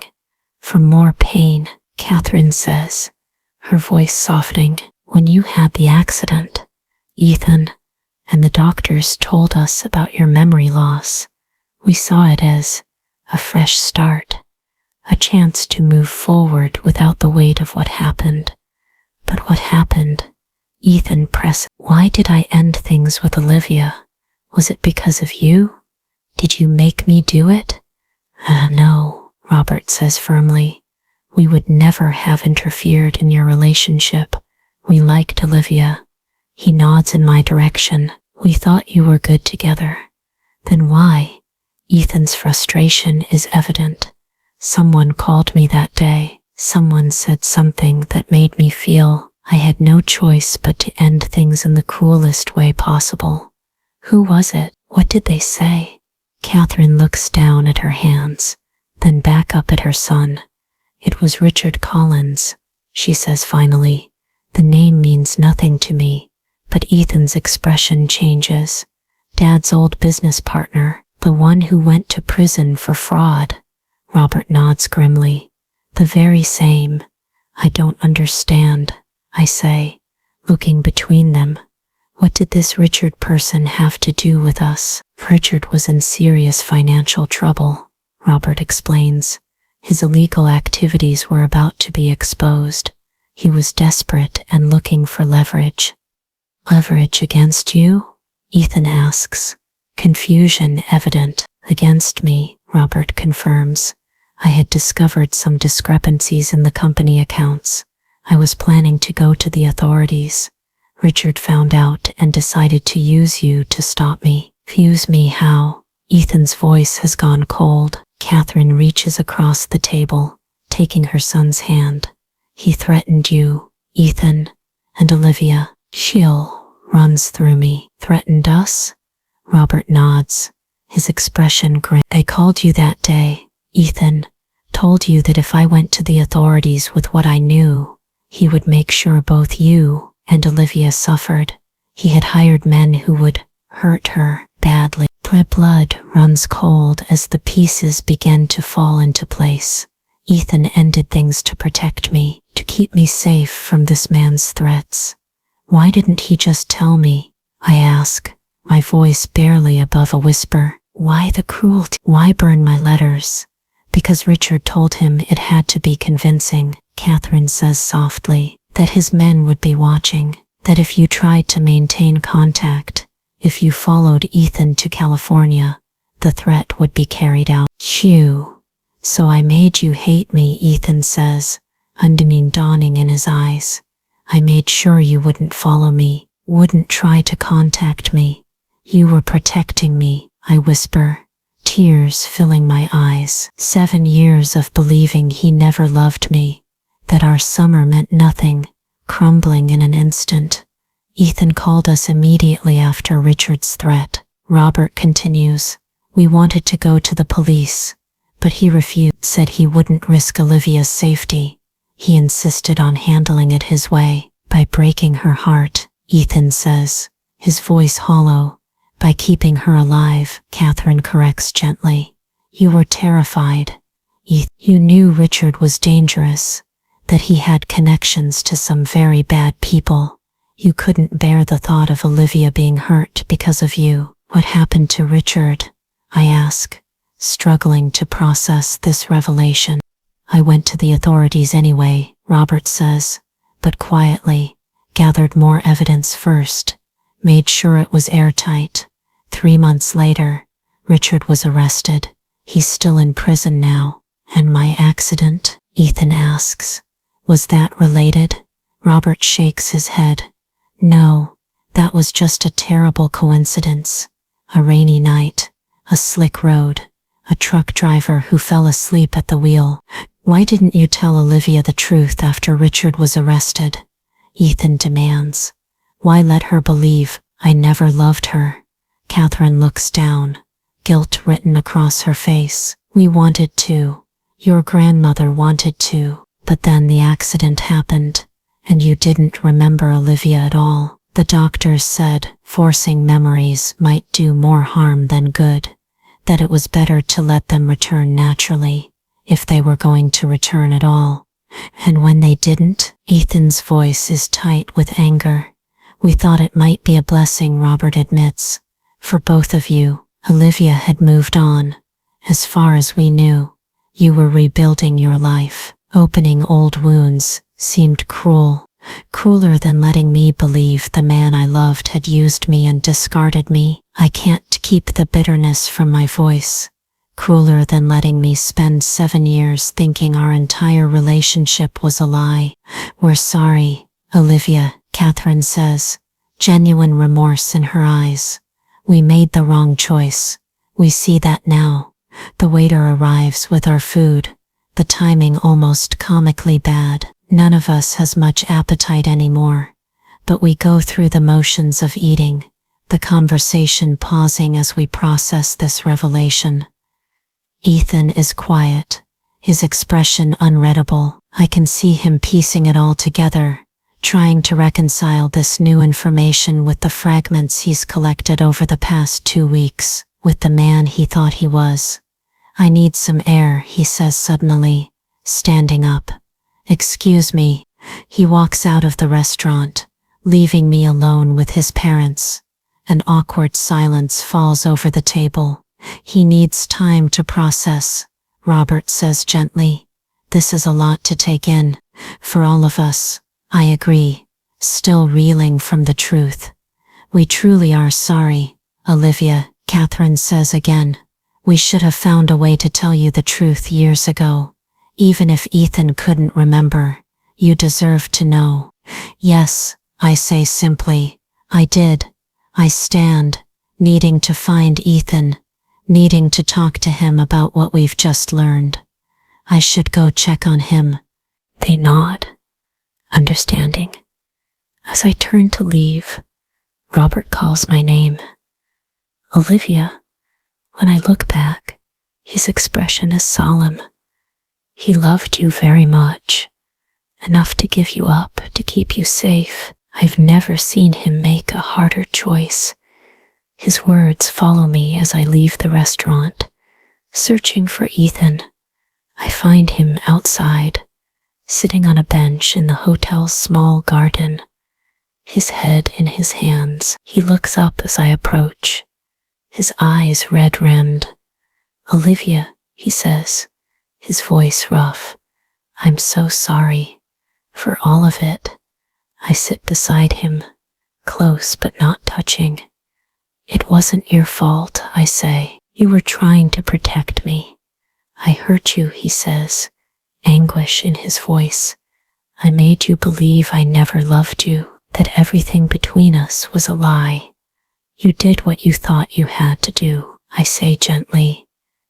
From more pain, Catherine says, her voice softening. When you had the accident, Ethan, and the doctors told us about your memory loss, we saw it as a fresh start, a chance to move forward without the weight of what happened. But what happened? Ethan pressed. Why did I end things with Olivia? Was it because of you? Did you make me do it? No, Robert says firmly. We would never have interfered in your relationship. We liked Olivia. He nods in my direction. We thought you were good together. Then why? Ethan's frustration is evident. Someone called me that day. Someone said something that made me feel I had no choice but to end things in the cruelest way possible. Who was it? What did they say? Catherine looks down at her hands, then back up at her son. It was Richard Collins, she says finally. The name means nothing to me, but Ethan's expression changes. Dad's old business partner, the one who went to prison for fraud. Robert nods grimly. The very same. I don't understand, I say, looking between them. What did this Richard person have to do with us? Richard was in serious financial trouble, Robert explains. His illegal activities were about to be exposed. He was desperate and looking for leverage. Leverage against you? Ethan asks, confusion evident. Against me, Robert confirms. I had discovered some discrepancies in the company accounts. I was planning to go to the authorities. Richard found out and decided to use you to stop me. Use me how? Ethan's voice has gone cold. Catherine reaches across the table, taking her son's hand. He threatened you, Ethan, and Olivia. Chill runs through me. Threatened us? Robert nods, his expression grim. They called you that day, Ethan. Told you that if I went to the authorities with what I knew, He would make sure both you and Olivia suffered. He had hired men who would hurt her badly. My blood runs cold as the pieces begin to fall into place. Ethan ended things to protect me, to keep me safe from this man's threats. Why didn't he just tell me? I ask, my voice barely above a whisper. Why the cruelty? Why burn my letters? Because Richard told him it had to be convincing. Catherine says softly that his men would be watching, that if you tried to maintain contact, if you followed Ethan to California, the threat would be carried out. Phew. So I made you hate me, Ethan says, undemean dawning in his eyes. I made sure you wouldn't follow me, wouldn't try to contact me. You were protecting me, I whisper, tears filling my eyes. 7 years of believing he never loved me, that our summer meant nothing, crumbling in an instant. Ethan called us immediately after Richard's threat. Robert continues. We wanted to go to the police, but he refused, said he wouldn't risk Olivia's safety. He insisted on handling it his way, by breaking her heart, Ethan says, his voice hollow. By keeping her alive, Catherine corrects gently. You were terrified. You knew Richard was dangerous, that he had connections to some very bad people. You couldn't bear the thought of Olivia being hurt because of you. What happened to Richard? I ask, struggling to process this revelation. I went to the authorities anyway, Robert says, but quietly, gathered more evidence first, made sure it was airtight. 3 months later, Richard was arrested. He's still in prison now. And my accident? Ethan asks. Was that related? Robert shakes his head. No, that was just a terrible coincidence. A rainy night, a slick road, a truck driver who fell asleep at the wheel. Why didn't you tell Olivia the truth after Richard was arrested? Ethan demands. Why let her believe I never loved her? Catherine looks down, guilt written across her face. We wanted to. Your grandmother wanted to. But then the accident happened, and you didn't remember Olivia at all. The doctors said forcing memories might do more harm than good, that it was better to let them return naturally, if they were going to return at all. And when they didn't, Ethan's voice is tight with anger. We thought it might be a blessing, Robert admits. For both of you, Olivia had moved on. As far as we knew, you were rebuilding your life. Opening old wounds seemed cruel, crueler than letting me believe the man I loved had used me and discarded me. I can't keep the bitterness from my voice. Crueler than letting me spend 7 years thinking our entire relationship was a lie. We're sorry, Olivia, Catherine says, genuine remorse in her eyes. We made the wrong choice. We see that now. The waiter arrives with our food. The timing almost comically bad. None of us has much appetite anymore, but we go through the motions of eating, the conversation pausing as we process this revelation. Ethan is quiet, his expression unreadable. I can see him piecing it all together, trying to reconcile this new information with the fragments he's collected over the past 2 weeks, with the man he thought he was. I need some air, he says suddenly, standing up. Excuse me. He walks out of the restaurant, leaving me alone with his parents. An awkward silence falls over the table. He needs time to process, Robert says gently. This is a lot to take in, for all of us. I agree, still reeling from the truth. We truly are sorry, Olivia, Catherine says again. We should have found a way to tell you the truth years ago. Even if Ethan couldn't remember, you deserve to know. Yes, I say simply, I did. I stand, needing to find Ethan, needing to talk to him about what we've just learned. I should go check on him. They nod, understanding. As I turn to leave, Robert calls my name. Olivia. When I look back, his expression is solemn. He loved you very much, enough to give you up, to keep you safe. I've never seen him make a harder choice. His words follow me as I leave the restaurant, searching for Ethan. I find him outside, sitting on a bench in the hotel's small garden, his head in his hands. He looks up as I approach, his eyes red-rimmed. "Olivia," he says, his voice rough. "I'm so sorry for all of it." I sit beside him, close but not touching. "It wasn't your fault," I say. "You were trying to protect me." "I hurt you," he says, anguish in his voice. "I made you believe I never loved you, that everything between us was a lie. You did what you thought you had to do," I say gently,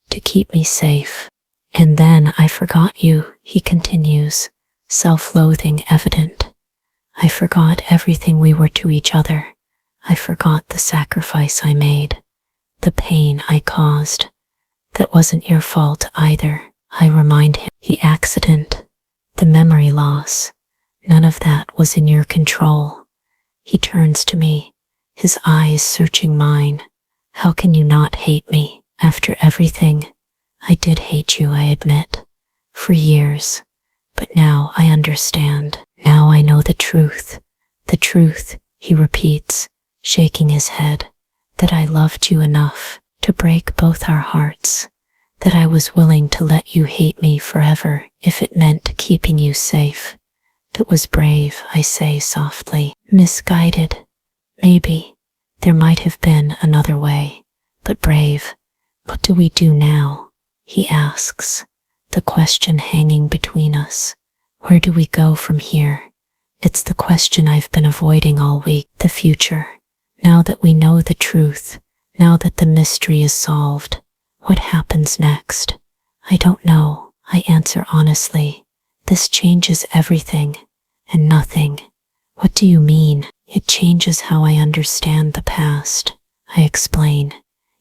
"to keep me safe. And then I forgot you," he continues, self-loathing evident. "I forgot everything we were to each other. I forgot the sacrifice I made, the pain I caused. That wasn't your fault either," I remind him. "The accident, the memory loss, none of that was in your control." He turns to me, his eyes searching mine. "How can you not hate me after everything?" "I did hate you," I admit, "for years. But now I understand. Now I know the truth." "The truth," he repeats, shaking his head, "that I loved you enough to break both our hearts, that I was willing to let you hate me forever if it meant keeping you safe." "It was brave," I say softly. "Misguided, maybe. There might have been another way, but brave." "What do we do now?" he asks, the question hanging between us. "Where do we go from here?" It's the question I've been avoiding all week. The future. Now that we know the truth, now that the mystery is solved, what happens next? "I don't know," I answer honestly. "This changes everything and nothing." "What do you mean?" "It changes how I understand the past," I explain.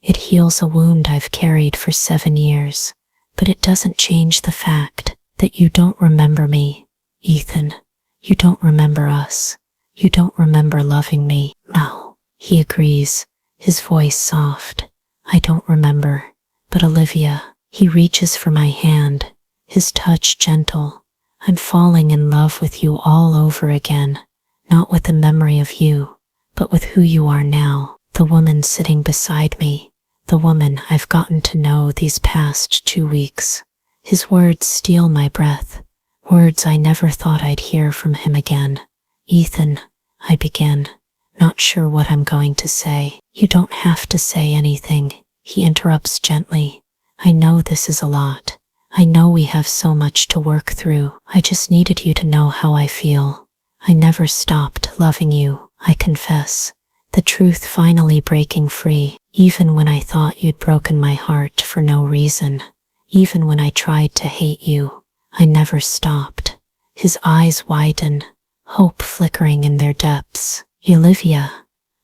"It heals a wound I've carried for 7 years, but it doesn't change the fact that you don't remember me, Ethan. You don't remember us. You don't remember loving me." "No," he agrees, his voice soft. "I don't remember. But Olivia," he reaches for my hand, his touch gentle. "I'm falling in love with you all over again, not with the memory of you, but with who you are now, the woman sitting beside me, the woman I've gotten to know these past 2 weeks." His words steal my breath, words I never thought I'd hear from him again. "Ethan," I begin, not sure what I'm going to say. "You don't have to say anything," he interrupts gently. "I know this is a lot. I know we have so much to work through. I just needed you to know how I feel. I never stopped loving you," I confess, the truth finally breaking free. "Even when I thought you'd broken my heart for no reason, even when I tried to hate you, I never stopped." His eyes widen, hope flickering in their depths. "Olivia."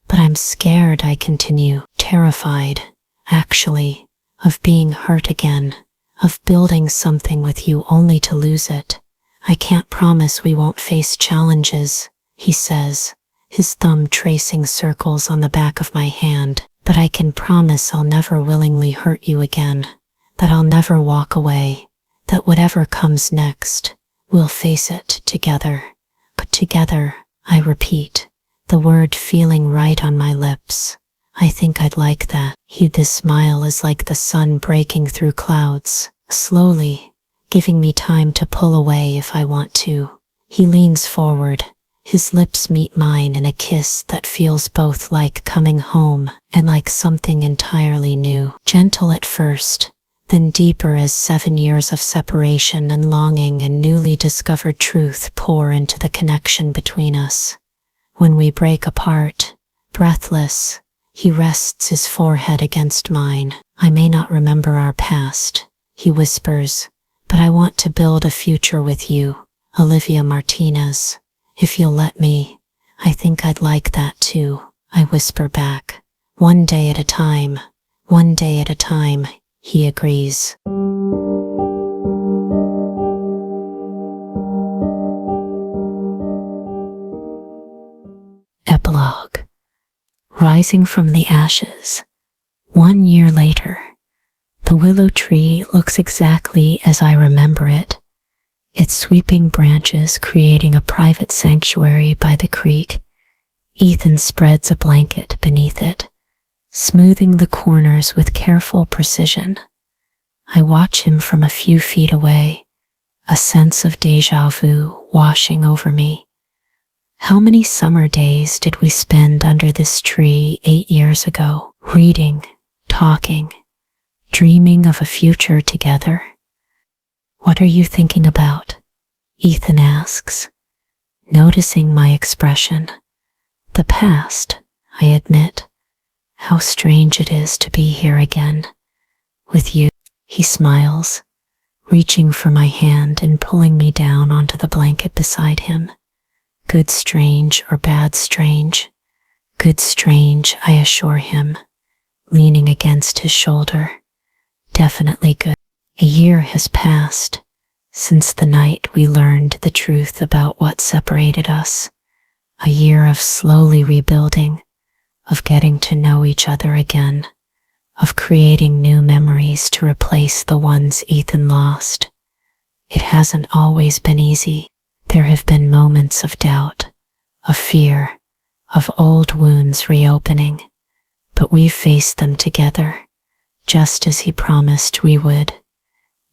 "But I'm scared," I continue, terrified, actually, of being hurt again, of building something with you only to lose it. "I can't promise we won't face challenges," he says, his thumb tracing circles on the back of my hand. "But I can promise I'll never willingly hurt you again, that I'll never walk away, that whatever comes next, we'll face it together." "But together," I repeat, the word feeling right on my lips. "I think I'd like that." His smile is like the sun breaking through clouds, slowly, giving me time to pull away if I want to. He leans forward, his lips meet mine in a kiss that feels both like coming home and like something entirely new. Gentle at first, then deeper as 7 years of separation and longing and newly discovered truth pour into the connection between us. When we break apart, breathless, he rests his forehead against mine. "I may not remember our past," he whispers, "but I want to build a future with you, Olivia Martinez. If you'll let me, I think I'd like that too," I whisper back. "One day at a time, one day at a time," he agrees. Epilogue. Rising from the ashes. 1 year later. The willow tree looks exactly as I remember it, its sweeping branches creating a private sanctuary by the creek. Ethan spreads a blanket beneath it, smoothing the corners with careful precision. I watch him from a few feet away, a sense of déjà vu washing over me. How many summer days did we spend under this tree 8 years ago, reading, talking, dreaming of a future together? What are you thinking about? Ethan asks, noticing my expression. The past, I admit. How strange it is to be here again. With you. He smiles, reaching for my hand and pulling me down onto the blanket beside him. Good strange or bad strange? Good strange, I assure him, leaning against his shoulder. Definitely good. A year has passed since the night we learned the truth about what separated us. A year of slowly rebuilding, of getting to know each other again, of creating new memories to replace the ones Ethan lost. It hasn't always been easy. There have been moments of doubt, of fear, of old wounds reopening, but we've faced them together, just as he promised we would.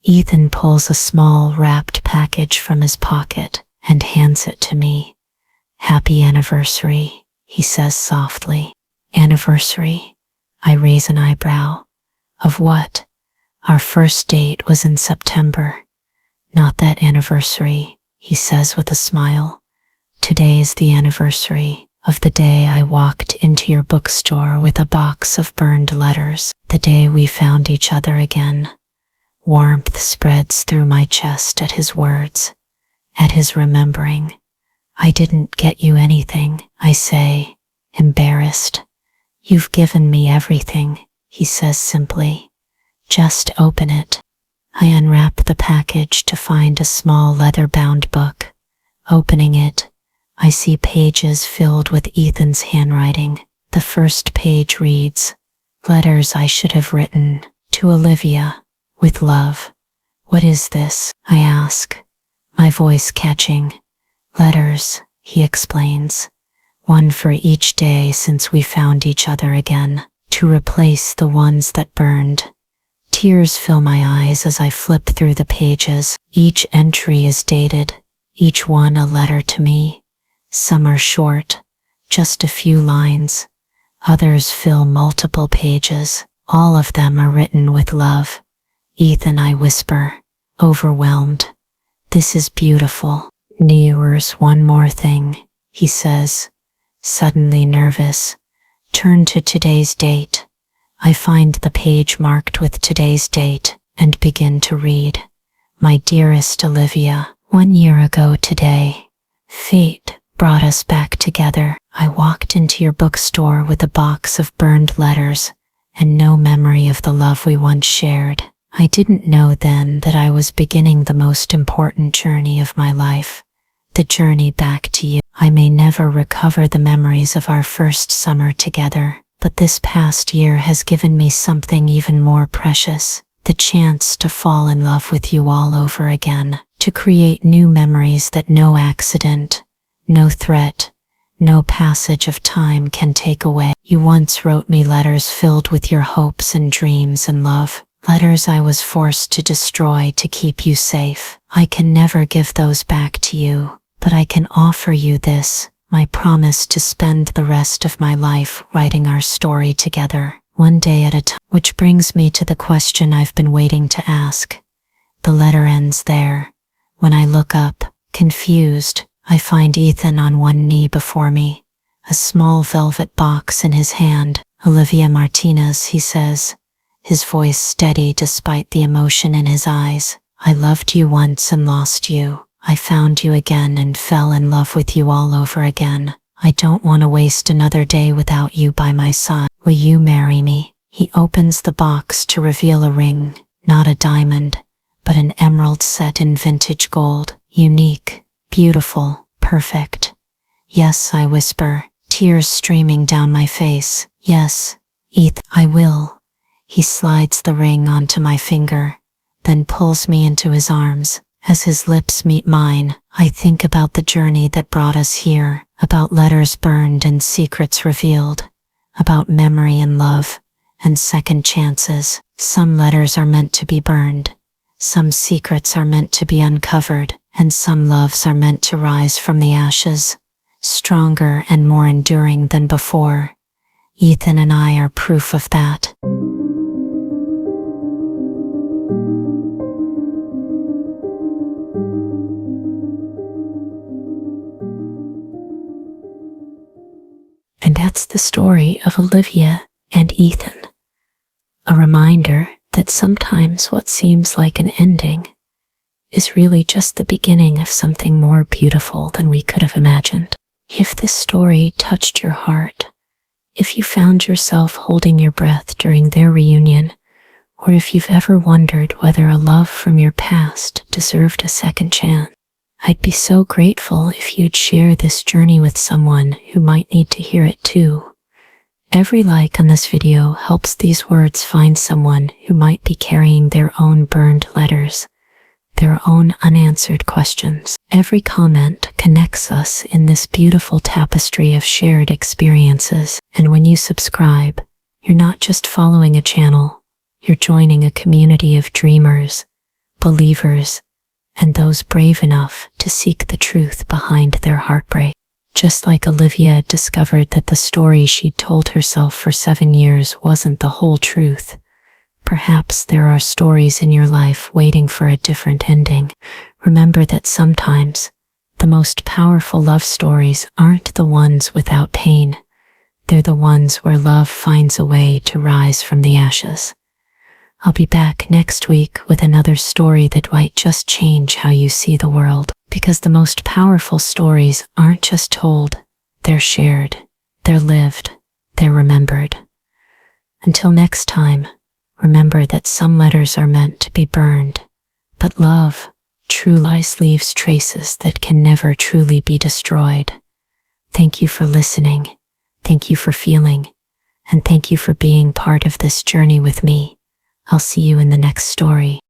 Ethan pulls a small wrapped package from his pocket and hands it to me. Happy anniversary, he says softly. Anniversary? I raise an eyebrow. Of what? Our first date was in September. Not that anniversary, he says with a smile. Today is the anniversary of the day I walked into your bookstore with a box of burned letters, the day we found each other again. Warmth spreads through my chest at his words, at his remembering. I didn't get you anything, I say, embarrassed. You've given me everything, he says simply. Just open it. I unwrap the package to find a small leather-bound book. Opening it, I see pages filled with Ethan's handwriting. The first page reads, "Letters I should have written, to Olivia, with love." What is this? I ask, my voice catching. Letters, he explains. One for each day since we found each other again, to replace the ones that burned. Tears fill my eyes as I flip through the pages. Each entry is dated, each one a letter to me. Some are short, just a few lines. Others fill multiple pages. All of them are written with love. Ethan, I whisper, overwhelmed. This is beautiful. Near's one more thing, he says, suddenly nervous. Turn to today's date. I find the page marked with today's date and begin to read. My dearest Olivia, 1 year ago today, fate brought us back together. I walked into your bookstore with a box of burned letters and no memory of the love we once shared. I didn't know then that I was beginning the most important journey of my life, the journey back to you. I may never recover the memories of our first summer together, but this past year has given me something even more precious, the chance to fall in love with you all over again, to create new memories that no accident, no threat, no passage of time can take away. You once wrote me letters filled with your hopes and dreams and love, letters I was forced to destroy to keep you safe. I can never give those back to you, but I can offer you this, my promise to spend the rest of my life writing our story together, one day at a time. Which brings me to the question I've been waiting to ask. The letter ends there. When I look up, confused, I find Ethan on one knee before me, a small velvet box in his hand. Olivia Martinez, he says, his voice steady despite the emotion in his eyes. I loved you once and lost you. I found you again and fell in love with you all over again. I don't want to waste another day without you by my side. Will you marry me? He opens the box to reveal a ring, not a diamond, but an emerald set in vintage gold. Unique, beautiful, perfect. Yes, I whisper, tears streaming down my face. Yes, Eth, I will. He slides the ring onto my finger, then pulls me into his arms. As his lips meet mine, I think about the journey that brought us here, about letters burned and secrets revealed, about memory and love, and second chances. Some letters are meant to be burned, some secrets are meant to be uncovered, and some loves are meant to rise from the ashes, stronger and more enduring than before. Ethan and I are proof of that. And that's the story of Olivia and Ethan. A reminder that sometimes what seems like an ending is really just the beginning of something more beautiful than we could have imagined. If this story touched your heart, if you found yourself holding your breath during their reunion, or if you've ever wondered whether a love from your past deserved a second chance, I'd be so grateful if you'd share this journey with someone who might need to hear it too. Every like on this video helps these words find someone who might be carrying their own burned letters, their own unanswered questions. Every comment connects us in this beautiful tapestry of shared experiences. And when you subscribe, you're not just following a channel, you're joining a community of dreamers, believers, and those brave enough to seek the truth behind their heartbreak. Just like Olivia discovered that the story she'd told herself for 7 years wasn't the whole truth, perhaps there are stories in your life waiting for a different ending. Remember that sometimes the most powerful love stories aren't the ones without pain. They're the ones where love finds a way to rise from the ashes. I'll be back next week with another story that might just change how you see the world. Because the most powerful stories aren't just told, they're shared, they're lived, they're remembered. Until next time, remember that some letters are meant to be burned, but love, true lies, leaves traces that can never truly be destroyed. Thank you for listening, thank you for feeling, and thank you for being part of this journey with me. I'll see you in the next story.